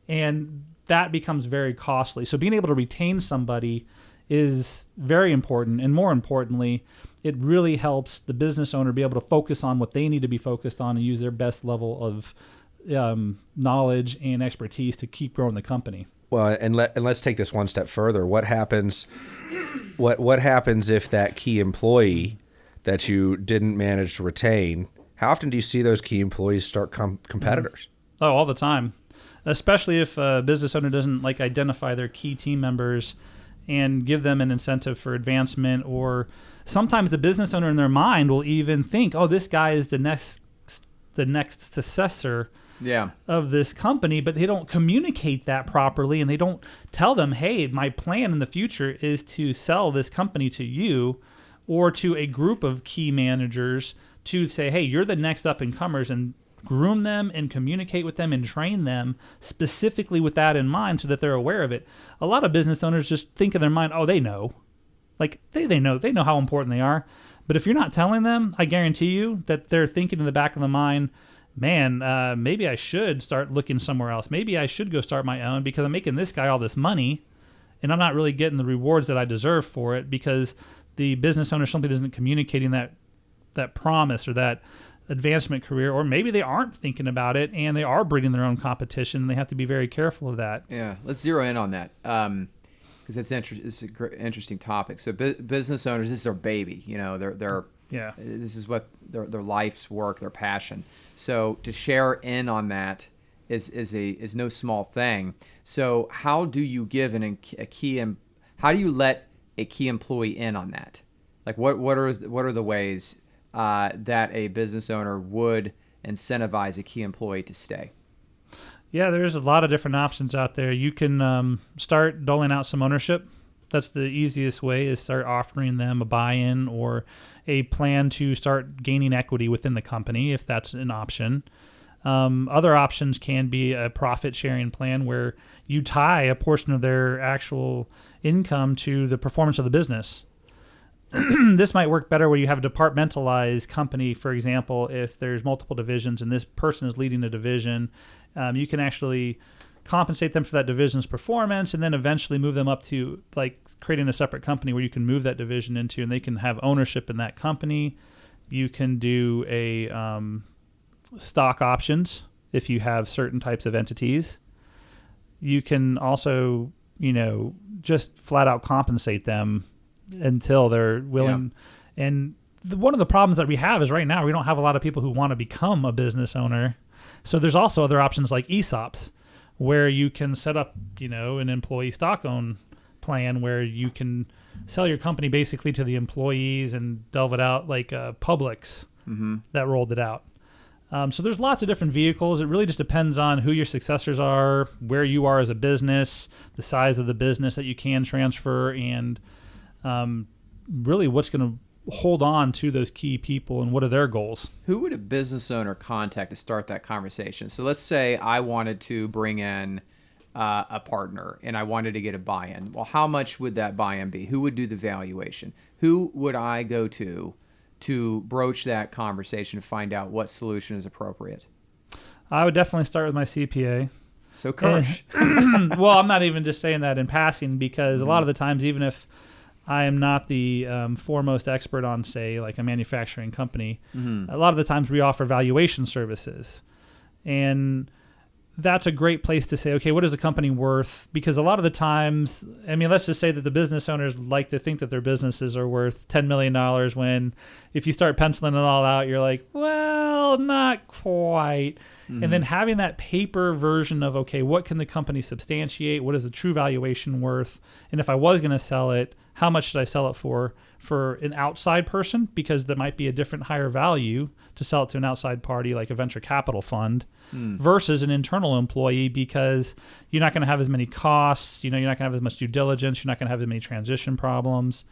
And that becomes very costly. So being able to retain somebody is very important. And more importantly, it really helps the business owner be able to focus on what they need to be focused on and use their best level of knowledge and expertise to keep growing the company. Well, and let's take this one step further. What happens? What happens if that key employee that you didn't manage to retain? How often do you see those key employees start competitors? Oh, all the time. Especially if a business owner doesn't identify their key team members and give them an incentive for advancement, or sometimes the business owner in their mind will even think, oh, this guy is the next successor of this company, but they don't communicate that properly, and they don't tell them, hey, my plan in the future is to sell this company to you or to a group of key managers to say, hey, you're the next up-and-comers, and groom them and communicate with them and train them specifically with that in mind so that they're aware of it. A lot of business owners just think in their mind, oh, they know. They know how important they are. But if you're not telling them, I guarantee you that they're thinking in the back of the mind, man, maybe I should start looking somewhere else. Maybe I should go start my own because I'm making this guy all this money and I'm not really getting the rewards that I deserve for it because the business owner simply isn't communicating that promise or that advancement career, or maybe they aren't thinking about it and they are breeding their own competition and they have to be very careful of that. Yeah, let's zero in on that because it's an interesting topic. So business owners, this is their baby, this is what their life's work, their passion. So to share in on that is no small thing. So how do you give how do you let a key employee in on that? Like what are the ways that a business owner would incentivize a key employee to stay? Yeah, there's a lot of different options out there. You can start doling out some ownership. That's the easiest way, is start offering them a buy-in or a plan to start gaining equity within the company, if that's an option. Other options can be a profit-sharing plan where you tie a portion of their actual income to the performance of the business. This might work better where you have a departmentalized company. For example, if there's multiple divisions and this person is leading a division, you can actually compensate them for that division's performance and then eventually move them up to like creating a separate company where you can move that division into and they can have ownership in that company. You can do a stock options if you have certain types of entities. You can also, just flat out compensate them until they're willing. Yeah. And one of the problems that we have is right now we don't have a lot of people who want to become a business owner. So there's also other options like ESOPs, where you can set up, an employee stock own plan where you can sell your company basically to the employees and delve it out like Publix that rolled it out. So there's lots of different vehicles. It really just depends on who your successors are, where you are as a business, the size of the business that you can transfer, and really what's going to hold on to those key people and what are their goals. Who would a business owner contact to start that conversation? So let's say I wanted to bring in a partner and I wanted to get a buy-in. Well, how much would that buy-in be? Who would do the valuation? Who would I go to broach that conversation and find out what solution is appropriate? I would definitely start with my CPA. So Kirsch. Well, I'm not even just saying that in passing, because a lot of the times, even if I am not the foremost expert on, say, like a manufacturing company, a lot of the times we offer valuation services. And that's a great place to say, okay, what is the company worth? Because a lot of the times, let's just say that the business owners like to think that their businesses are worth $10 million when if you start penciling it all out, you're like, well, not quite. And then having that paper version of, okay, what can the company substantiate? What is the true valuation worth? And if I was going to sell it, how much should I sell it for an outside person? Because there might be a different higher value to sell it to an outside party like a venture capital fund versus an internal employee, because you're not going to have as many costs. You're not going to have as much due diligence. You're not going to have as many transition problems.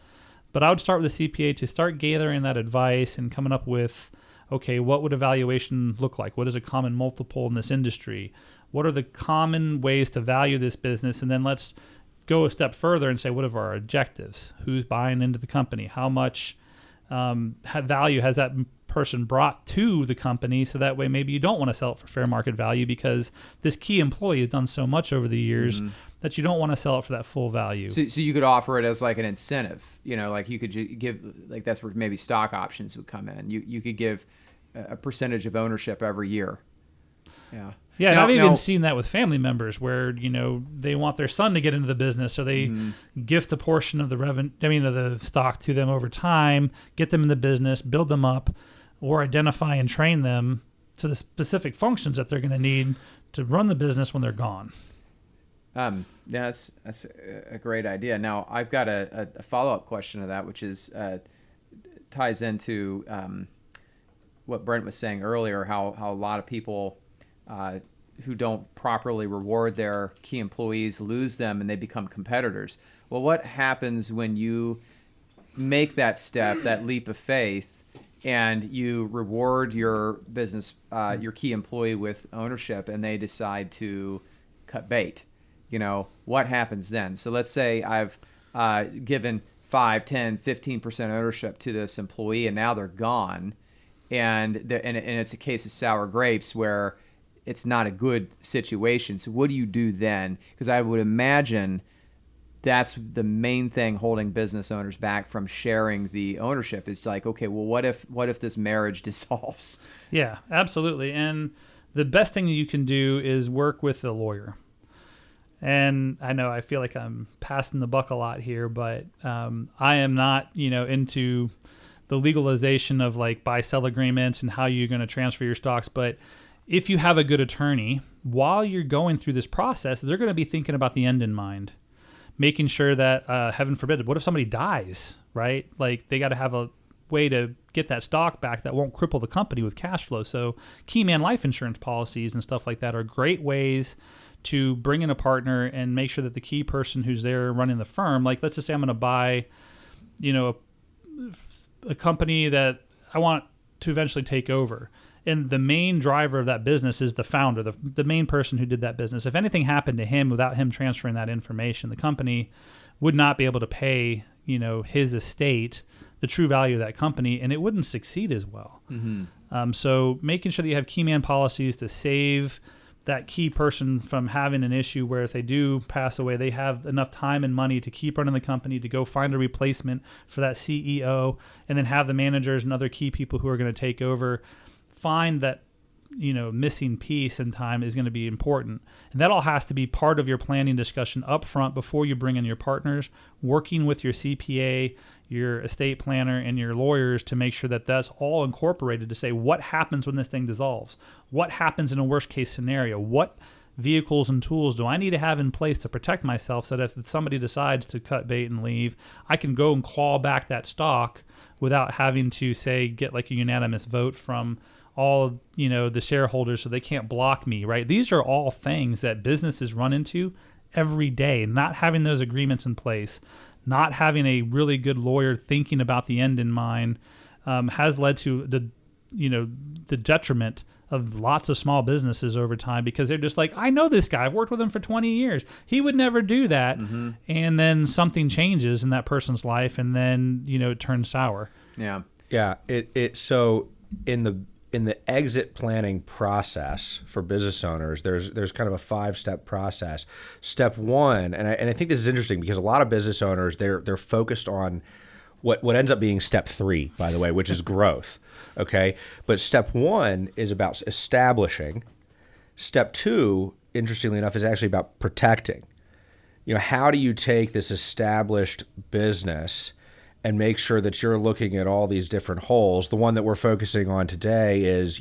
But I would start with the CPA to start gathering that advice and coming up with, okay, what would a valuation look like? What is a common multiple in this industry? What are the common ways to value this business? And then let's go a step further and say, what are our objectives? Who's buying into the company? How much value has that person brought to the company? So that way maybe you don't want to sell it for fair market value because this key employee has done so much over the years that you don't want to sell it for that full value. So you could offer it as like an incentive, like you could give, like that's where maybe stock options would come in. You could give a percentage of ownership every year. Yeah. Yeah, and I've even seen that with family members where, they want their son to get into the business, so they gift a portion of the of the stock to them over time, get them in the business, build them up, or identify and train them to the specific functions that they're going to need to run the business when they're gone. That's a great idea. Now, I've got a follow-up question to that, which is ties into what Brent was saying earlier, how a lot of people who don't properly reward their key employees lose them and they become competitors. Well, what happens when you make that step, that leap of faith, and you reward your business, your key employee with ownership, and they decide to cut bait? What happens then? So let's say I've given 5, 10, 15% ownership to this employee, and now they're gone, and it's a case of sour grapes where it's not a good situation. So what do you do then? Because I would imagine that's the main thing holding business owners back from sharing the ownership. It's like, okay, well, what if this marriage dissolves? Yeah, absolutely. And the best thing that you can do is work with a lawyer. And I know I feel like I'm passing the buck a lot here, but I am not, into the legalization of like buy-sell agreements and how you're going to transfer your stocks. But if you have a good attorney, while you're going through this process, they're going to be thinking about the end in mind, making sure that, heaven forbid, what if somebody dies, right? Like they got to have way to get that stock back that won't cripple the company with cash flow. So key man life insurance policies and stuff like that are great ways to bring in a partner and make sure that the key person who's there running the firm, like let's just say I'm going to buy, a company that I want to eventually take over. And the main driver of that business is the founder, the main person who did that business. If anything happened to him without him transferring that information, the company would not be able to pay, his estate the true value of that company, and it wouldn't succeed as well. Mm-hmm. So making sure that you have key man policies to save that key person from having an issue where if they do pass away, they have enough time and money to keep running the company, to go find a replacement for that CEO, and then have the managers and other key people who are going to take over find that missing piece in time is going to be important. And that all has to be part of your planning discussion up front before you bring in your partners, working with your CPA, your estate planner, and your lawyers to make sure that that's all incorporated to say what happens when this thing dissolves, what happens in a worst case scenario, what vehicles and tools do I need to have in place to protect myself so that if somebody decides to cut bait and leave, I can go and claw back that stock without having to, say, get like a unanimous vote from all the shareholders so they can't block me, right? These are all things that businesses run into every day. Not having those agreements in place, not having a really good lawyer thinking about the end in mind, has led to the detriment of lots of small businesses over time because they're just like, I know this guy. I've worked with him for 20 years. He would never do that. Mm-hmm. And then something changes in that person's life, and then it turns sour. Yeah. Yeah. So in the exit planning process for business owners, there's kind of a 5-step process. Step one, and I think this is interesting because a lot of business owners they're focused on what ends up being step 3, by the way, which is growth. Okay, but step 1 is about establishing. Step 2, interestingly enough, is actually about protecting. How do you take this established business and make sure that you're looking at all these different holes? The one that we're focusing on today is,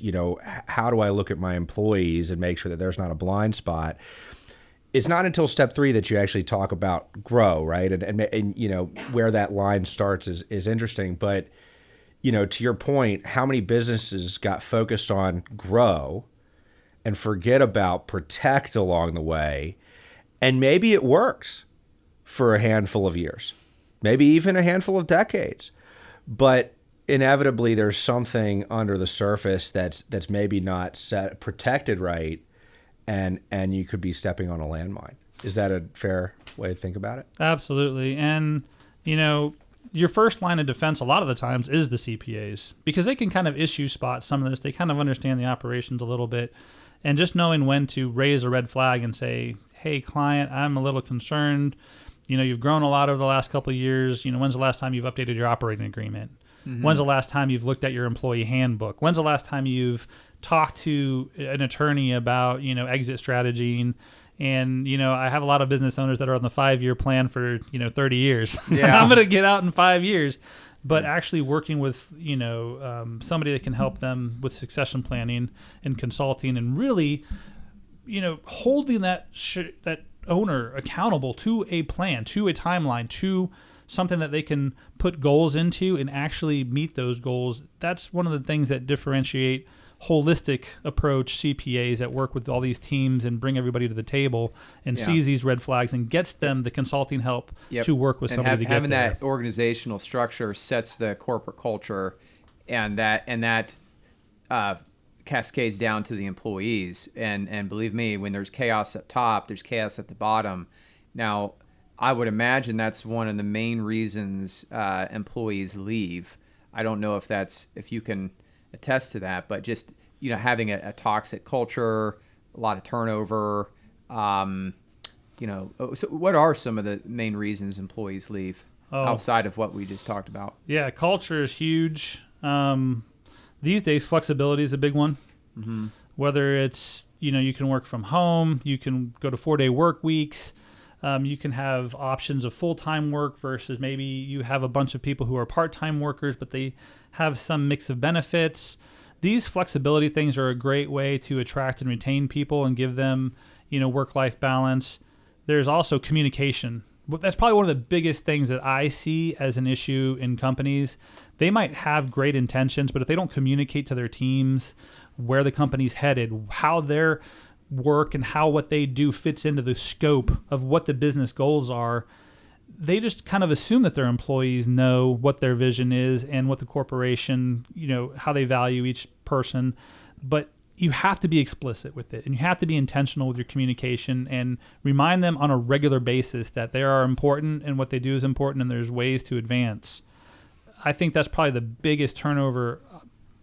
how do I look at my employees and make sure that there's not a blind spot? It's not until step 3 that you actually talk about grow, right? And where that line starts is interesting. But, to your point, how many businesses got focused on grow and forget about protect along the way? And maybe it works for a handful of years, maybe even a handful of decades. But inevitably, there's something under the surface that's maybe not protected right, and you could be stepping on a landmine. Is that a fair way to think about it? Absolutely. And, your first line of defense a lot of the times is the CPAs because they can kind of issue spot some of this. They kind of understand the operations a little bit. And just knowing when to raise a red flag and say, hey, client, I'm a little concerned. You've grown a lot over the last couple of years. When's the last time you've updated your operating agreement? Mm-hmm. When's the last time you've looked at your employee handbook? When's the last time you've talked to an attorney about, exit strategy? And I have a lot of business owners that are on the 5-year plan for, 30 years. Yeah. I'm going to get out in 5 years. But actually working with, somebody that can help them with succession planning and consulting and really, holding that owner accountable to a plan, to a timeline, to something that they can put goals into and actually meet those goals. That's one of the things that differentiate holistic approach CPAs that work with all these teams and bring everybody to the table and sees these red flags and gets them the consulting help to work with somebody to get there. Having that organizational structure sets the corporate culture, and that cascades down to the employees. And believe me, when there's chaos up top, there's chaos at the bottom. Now, I would imagine that's one of the main reasons employees leave. I don't know if you can attest to that, but just having a toxic culture, a lot of turnover. So what are some of the main reasons employees leave outside of what we just talked about? Yeah, culture is huge. These days, flexibility is a big one. Mm-hmm. Whether it's you can work from home, you can go to 4-day work weeks. You can have options of full-time work versus maybe you have a bunch of people who are part-time workers, but they have some mix of benefits. These flexibility things are a great way to attract and retain people and give them, work-life balance. There's also communication. that's probably one of the biggest things that I see as an issue in companies. They might have great intentions, but if they don't communicate to their teams where the company's headed, how their work and how what they do fits into the scope of what the business goals are, they just kind of assume that their employees know what their vision is and what the corporation, how they value each person. But you have to be explicit with it, and you have to be intentional with your communication and remind them on a regular basis that they are important and what they do is important and there's ways to advance. I think that's probably the biggest turnover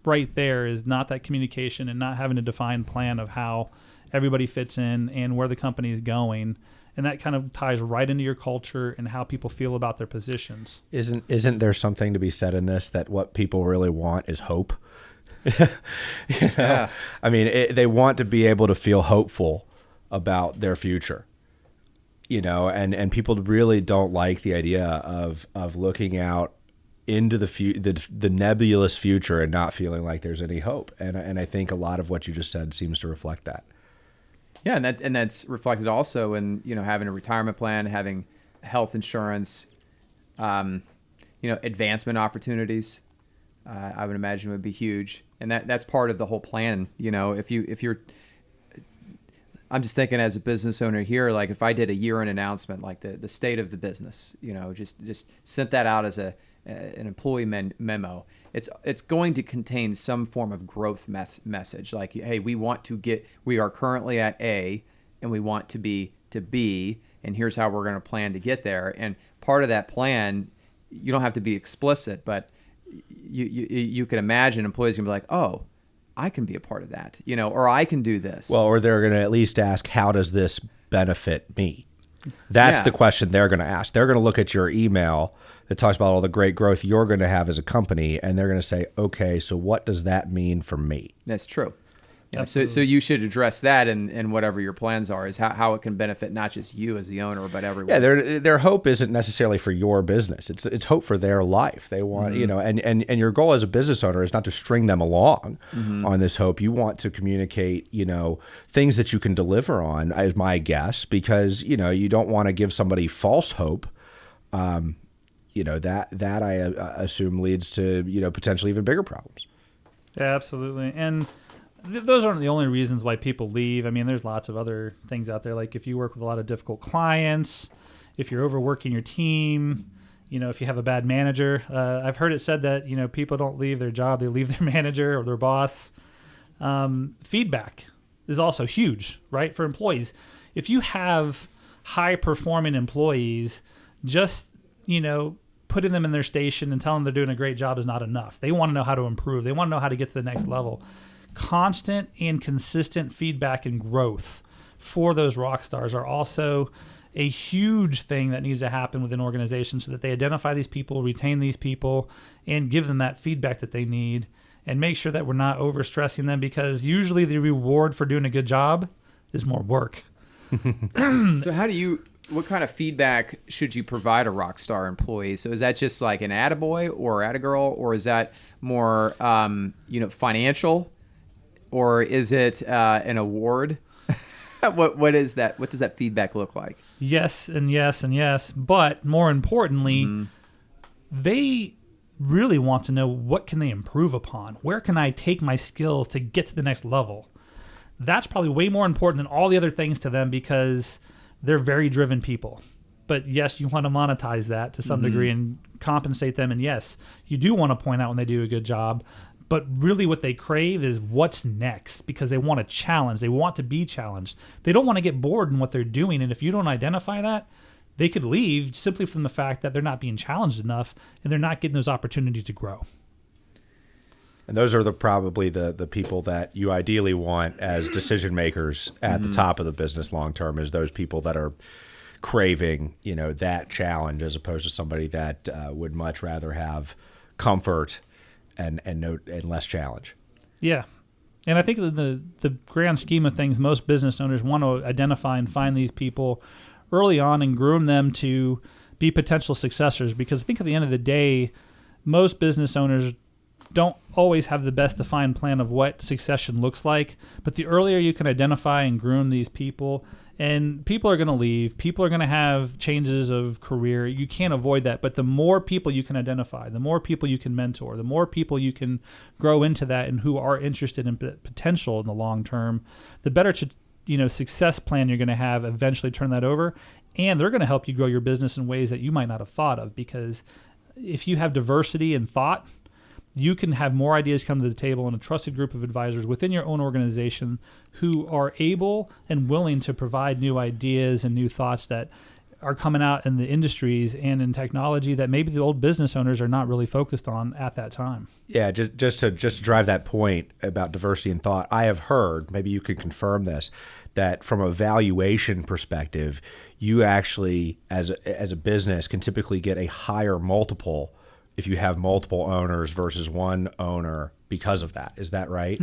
right there, is not that communication and not having a defined plan of how everybody fits in and where the company is going. And that kind of ties right into your culture and how people feel about their positions. Isn't there something to be said in this, that what people really want is hope? Yeah. I mean, they want to be able to feel hopeful about their future, and people really don't like the idea of looking out into the nebulous future and not feeling like there's any hope. And I think a lot of what you just said seems to reflect that. Yeah, and that's reflected also in having a retirement plan, having health insurance, advancement opportunities. I would imagine would be huge, and that's part of the whole plan. If you're, I'm just thinking as a business owner here, like if I did a year-end announcement, like the state of the business, just sent that out as an employee memo. It's going to contain some form of growth message, like, hey, we are currently at A, and we want to be to B, and here's how we're going to plan to get there. And part of that plan, you don't have to be explicit, but you can imagine employees can be like, oh, I can be a part of that, or I can do this. Well, or they're going to at least ask, how does this benefit me? That's the question they're going to ask. They're going to look at your email that talks about all the great growth you're going to have as a company, and they're going to say, okay, so what does that mean for me? That's true. Yeah, so you should address that in whatever your plans are, is how it can benefit not just you as the owner, but everyone. Yeah, their hope isn't necessarily for your business. It's hope for their life. They want, and your goal as a business owner is not to string them along on this hope. You want to communicate, things that you can deliver on, is my guess, because, you don't want to give somebody false hope. That I assume leads to, potentially even bigger problems. Yeah, absolutely. And those aren't the only reasons why people leave. I mean, there's lots of other things out there. Like if you work with a lot of difficult clients, if you're overworking your team, if you have a bad manager. I've heard it said that, people don't leave their job, they leave their manager or their boss. Feedback is also huge, right, for employees. If you have high-performing employees, just, putting them in their station and telling them they're doing a great job is not enough. They want to know how to improve. They want to know how to get to the next level. Constant and consistent feedback and growth for those rock stars are also a huge thing that needs to happen within organizations, so that they identify these people, retain these people, and give them that feedback that they need, and make sure that we're not overstressing them, because usually the reward for doing a good job is more work. So what kind of feedback should you provide a rock star employee? So is that just like an attaboy or attagirl, or is that more, financial? Or is it an award? What is that? What does that feedback look like? Yes and yes and yes. But more importantly, they really want to know, what can they improve upon? Where can I take my skills to get to the next level? That's probably way more important than all the other things to them, because they're very driven people. But yes, you want to monetize that to some degree and compensate them. And yes, you do want to point out when they do a good job. But really what they crave is what's next, because they want a challenge. They want to be challenged. They don't want to get bored in what they're doing. And if you don't identify that, they could leave simply from the fact that they're not being challenged enough and they're not getting those opportunities to grow. And those are probably the people that you ideally want as decision makers at the top of the business long term, is those people that are craving, that challenge, as opposed to somebody that would much rather have comfort and less challenge. Yeah. And I think the grand scheme of things, most business owners want to identify and find these people early on and groom them to be potential successors, because I think at the end of the day, most business owners don't always have the best defined plan of what succession looks like. But the earlier you can identify and groom these people, and people are going to leave, people are going to have changes of career. You can't avoid that. But the more people you can identify, the more people you can mentor, the more people you can grow into that and who are interested in potential in the long term, the better success plan you're going to have eventually turn that over. And they're going to help you grow your business in ways that you might not have thought of, because if you have diversity in thought, you can have more ideas come to the table in a trusted group of advisors within your own organization who are able and willing to provide new ideas and new thoughts that are coming out in the industries and in technology that maybe the old business owners are not really focused on at that time. Yeah, just to drive that point about diversity in thought, I have heard, maybe you could confirm this, that from a valuation perspective, you actually, as a business, can typically get a higher multiple if you have multiple owners versus one owner because of that. Is that right?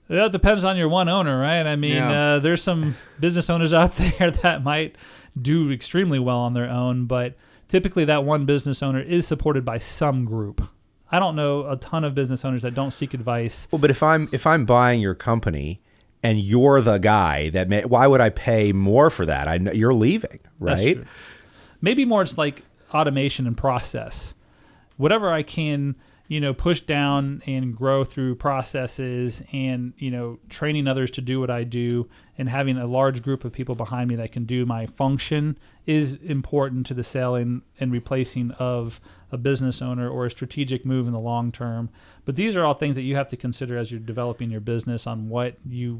Well, it depends on your one owner, right? I mean, there's some business owners out there that might do extremely well on their own, but typically that one business owner is supported by some group. I don't know a ton of business owners that don't seek advice. Well, but if I'm buying your company and you're the guy why would I pay more for that? I know you're leaving, right? That's true. Maybe more it's like automation and process. Whatever I can, push down and grow through processes and, training others to do what I do and having a large group of people behind me that can do my function is important to the selling and replacing of a business owner or a strategic move in the long term. But these are all things that you have to consider as you're developing your business on what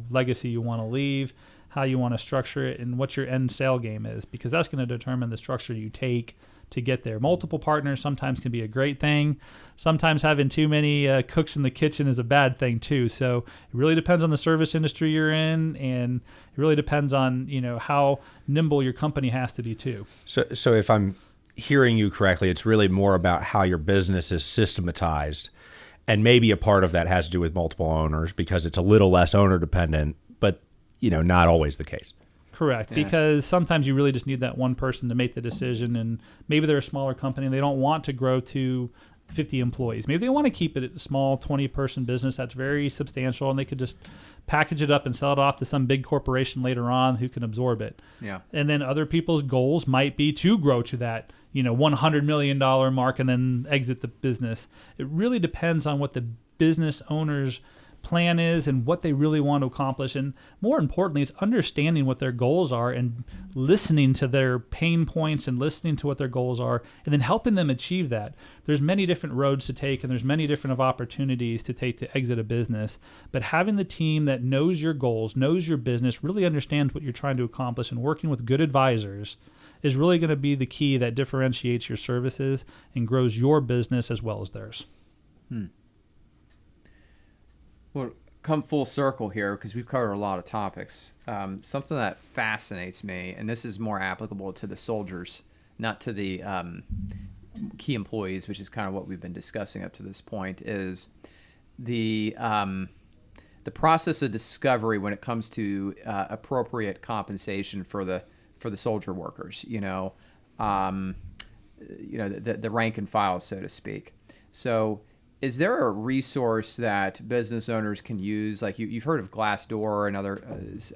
legacy you want to leave, how you want to structure it, and what your end sale game is, because that's going to determine the structure you take to get there. Multiple partners sometimes can be a great thing. Sometimes having too many cooks in the kitchen is a bad thing too. So it really depends on the service industry you're in, and it really depends on how nimble your company has to be too. So if I'm hearing you correctly, it's really more about how your business is systematized, and maybe a part of that has to do with multiple owners because it's a little less owner dependent, but not always the case. Correct, yeah. Because sometimes you really just need that one person to make the decision, and maybe they're a smaller company and they don't want to grow to 50 employees. Maybe they want to keep it a small 20-person business that's very substantial, and they could just package it up and sell it off to some big corporation later on who can absorb it. Yeah. And then other people's goals might be to grow to that $100 million mark and then exit the business. It really depends on what the business owner's plan is and what they really want to accomplish, and more importantly, it's understanding what their goals are and listening to their pain points and listening to what their goals are and then helping them achieve that. There's many different roads to take, and there's many different opportunities to take to exit a business, but having the team that knows your goals, knows your business, really understands what you're trying to accomplish, and working with good advisors is really going to be the key that differentiates your services and grows your business as well as theirs. Well, come full circle here, because we've covered a lot of topics. Something that fascinates me, and this is more applicable to the soldiers, not to the key employees, which is kind of what we've been discussing up to this point, is the process of discovery when it comes to appropriate compensation for the soldier workers. The rank and file, so to speak. So, is there a resource that business owners can use? Like you've heard of Glassdoor and other,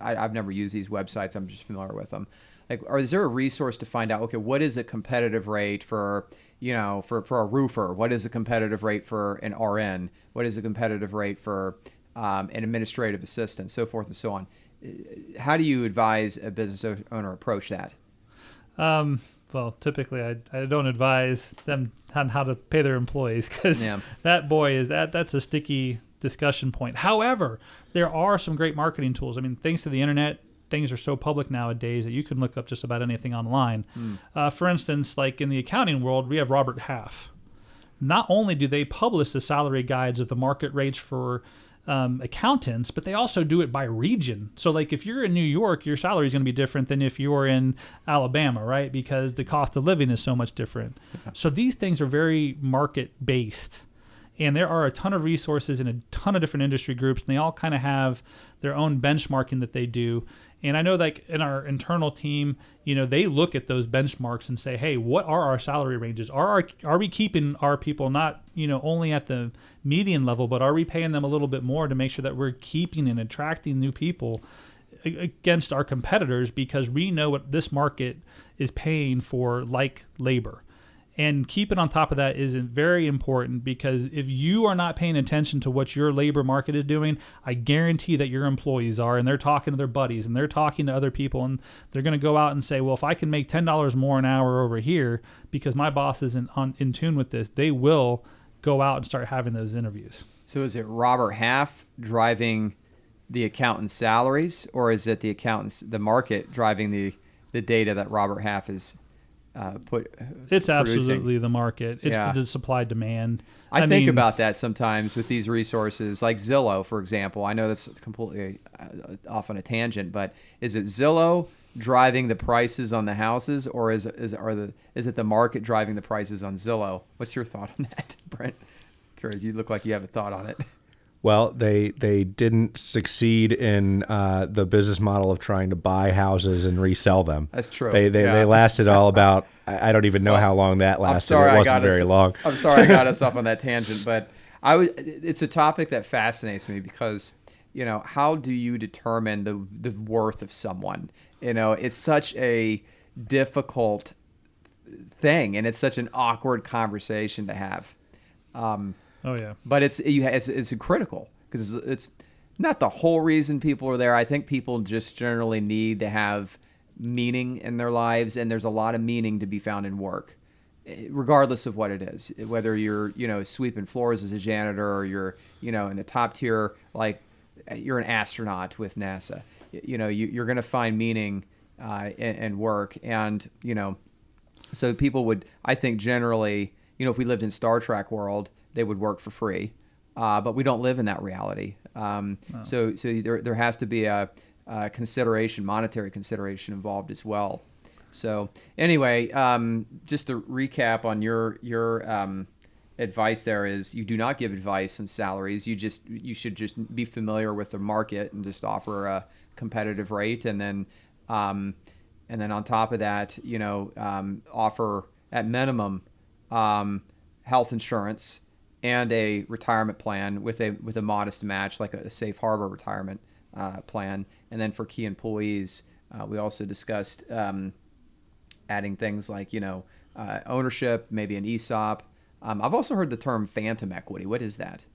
I've never used these websites. I'm just familiar with them. Is there a resource to find out, okay, what is a competitive rate for a roofer? What is a competitive rate for an RN? What is a competitive rate for an administrative assistant, so forth and so on? How do you advise a business owner approach that? Well, typically I don't advise them on how to pay their employees, because that's a sticky discussion point. However, there are some great marketing tools. I mean, thanks to the internet, things are so public nowadays that you can look up just about anything online. For instance, like in the accounting world, we have Robert Half. Not only do they publish the salary guides of the market rates for accountants, but they also do it by region. So like if you're in New York, your salary is going to be different than if you're in Alabama, right? Because the cost of living is so much different. So these things are very market based. And there are a ton of resources in a ton of different industry groups, and they all kind of have their own benchmarking that they do. And I know, like, in our internal team, they look at those benchmarks and say, hey, what are our salary ranges? Are we keeping our people not, only at the median level, but are we paying them a little bit more to make sure that we're keeping and attracting new people against our competitors, because we know what this market is paying for like labor. And keeping on top of that is very important, because if you are not paying attention to what your labor market is doing, I guarantee that your employees are, and they're talking to their buddies and they're talking to other people, and they're going to go out and say, well, if I can make $10 more an hour over here because my boss isn't in tune with this, they will go out and start having those interviews. So is it Robert Half driving the accountant's salaries, or is it the market driving the data that Robert Half is It's producing? Absolutely the market. It's Yeah. the supply demand. I think about that sometimes with these resources, like Zillow, for example. I know that's completely off on a tangent, but is it Zillow driving the prices on the houses, or is it the market driving the prices on Zillow? What's your thought on that, Brent? Curious, you look like you have a thought on it. Well, they didn't succeed in the business model of trying to buy houses and resell them. That's true. They lasted all about, I don't even know how long that lasted. It wasn't very long. I'm sorry I got us off on that tangent, but it's a topic that fascinates me, because how do you determine the worth of someone? It's such a difficult thing, and it's such an awkward conversation to have. Oh yeah, But it's critical, because it's not the whole reason people are there. I think people just generally need to have meaning in their lives, and there's a lot of meaning to be found in work, regardless of what it is. Whether you're sweeping floors as a janitor, or you're in the top tier, like you're an astronaut with NASA. You're going to find meaning in work, and so people would, I think, generally, if we lived in Star Trek world, they would work for free, but we don't live in that reality. So there has to be a consideration, monetary consideration involved as well. So anyway, just to recap on your advice, there is you do not give advice on salaries. You should just be familiar with the market and just offer a competitive rate, and then on top of that, offer at minimum health insurance and a retirement plan with a modest match, like a safe harbor retirement plan. And then for key employees, we also discussed adding things like ownership, maybe an ESOP. I've also heard the term phantom equity. What is that?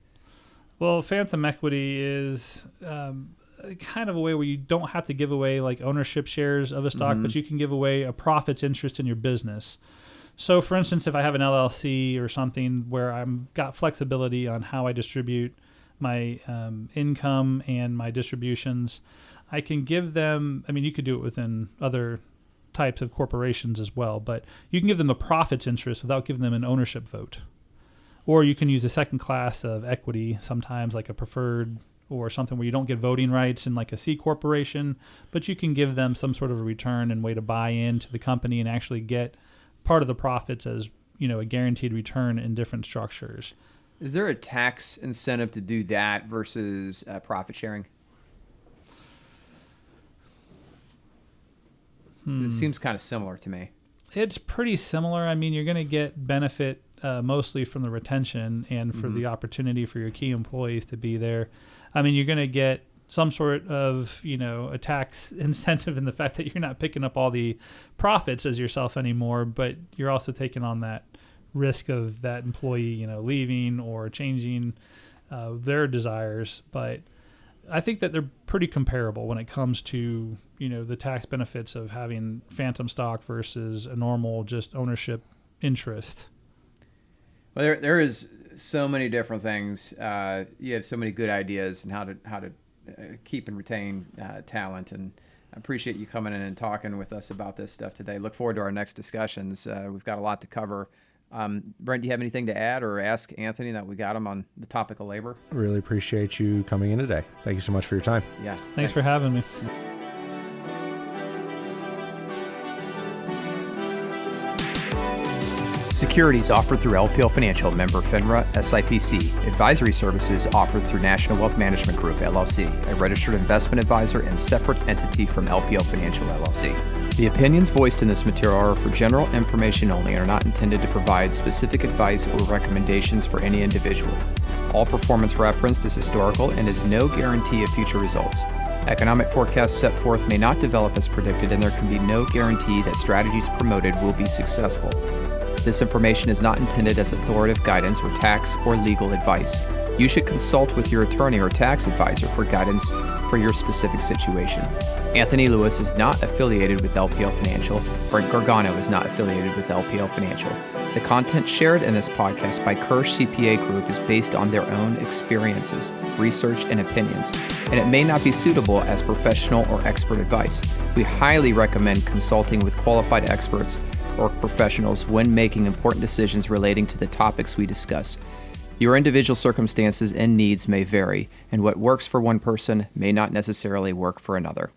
Well, phantom equity is kind of a way where you don't have to give away like ownership shares of a stock, but you can give away a profits interest in your business. So, for instance, if I have an LLC or something where I've got flexibility on how I distribute my income and my distributions, I can give them, you could do it within other types of corporations as well, but you can give them a profits interest without giving them an ownership vote. Or you can use a second class of equity, sometimes like a preferred or something where you don't get voting rights in like a C corporation, but you can give them some sort of a return and way to buy into the company and actually get part of the profits as a guaranteed return in different structures. Is there a tax incentive to do that versus profit sharing? It seems kind of similar to me. It's pretty similar. You're going to get benefit mostly from the retention and for the opportunity for your key employees to be there. You're going to get some sort of, a tax incentive in the fact that you're not picking up all the profits as yourself anymore, but you're also taking on that risk of that employee, leaving or changing their desires. But I think that they're pretty comparable when it comes to, the tax benefits of having phantom stock versus a normal just ownership interest. Well, there is so many different things. You have so many good ideas and how to keep and retain talent, and I appreciate you coming in and talking with us about this stuff today. Look forward to our next discussions. We've got a lot to cover. Brent, do you have anything to add or ask Anthony that we got him on the topic of labor? Really appreciate you coming in today. Thank you so much for your time. Yeah. Thanks for having me. Securities offered through LPL Financial, member FINRA, SIPC. Advisory services offered through National Wealth Management Group, LLC, a registered investment advisor and separate entity from LPL Financial LLC. The opinions voiced in this material are for general information only and are not intended to provide specific advice or recommendations for any individual. All performance referenced is historical and is no guarantee of future results. Economic forecasts set forth may not develop as predicted, and there can be no guarantee that strategies promoted will be successful. This information is not intended as authoritative guidance or tax or legal advice. You should consult with your attorney or tax advisor for guidance for your specific situation. Anthony Lewis is not affiliated with LPL Financial. Brent Gargano is not affiliated with LPL Financial. The content shared in this podcast by Kirsch CPA Group is based on their own experiences, research, and opinions, and it may not be suitable as professional or expert advice. We highly recommend consulting with qualified experts or professionals when making important decisions relating to the topics we discuss. Your individual circumstances and needs may vary, and what works for one person may not necessarily work for another.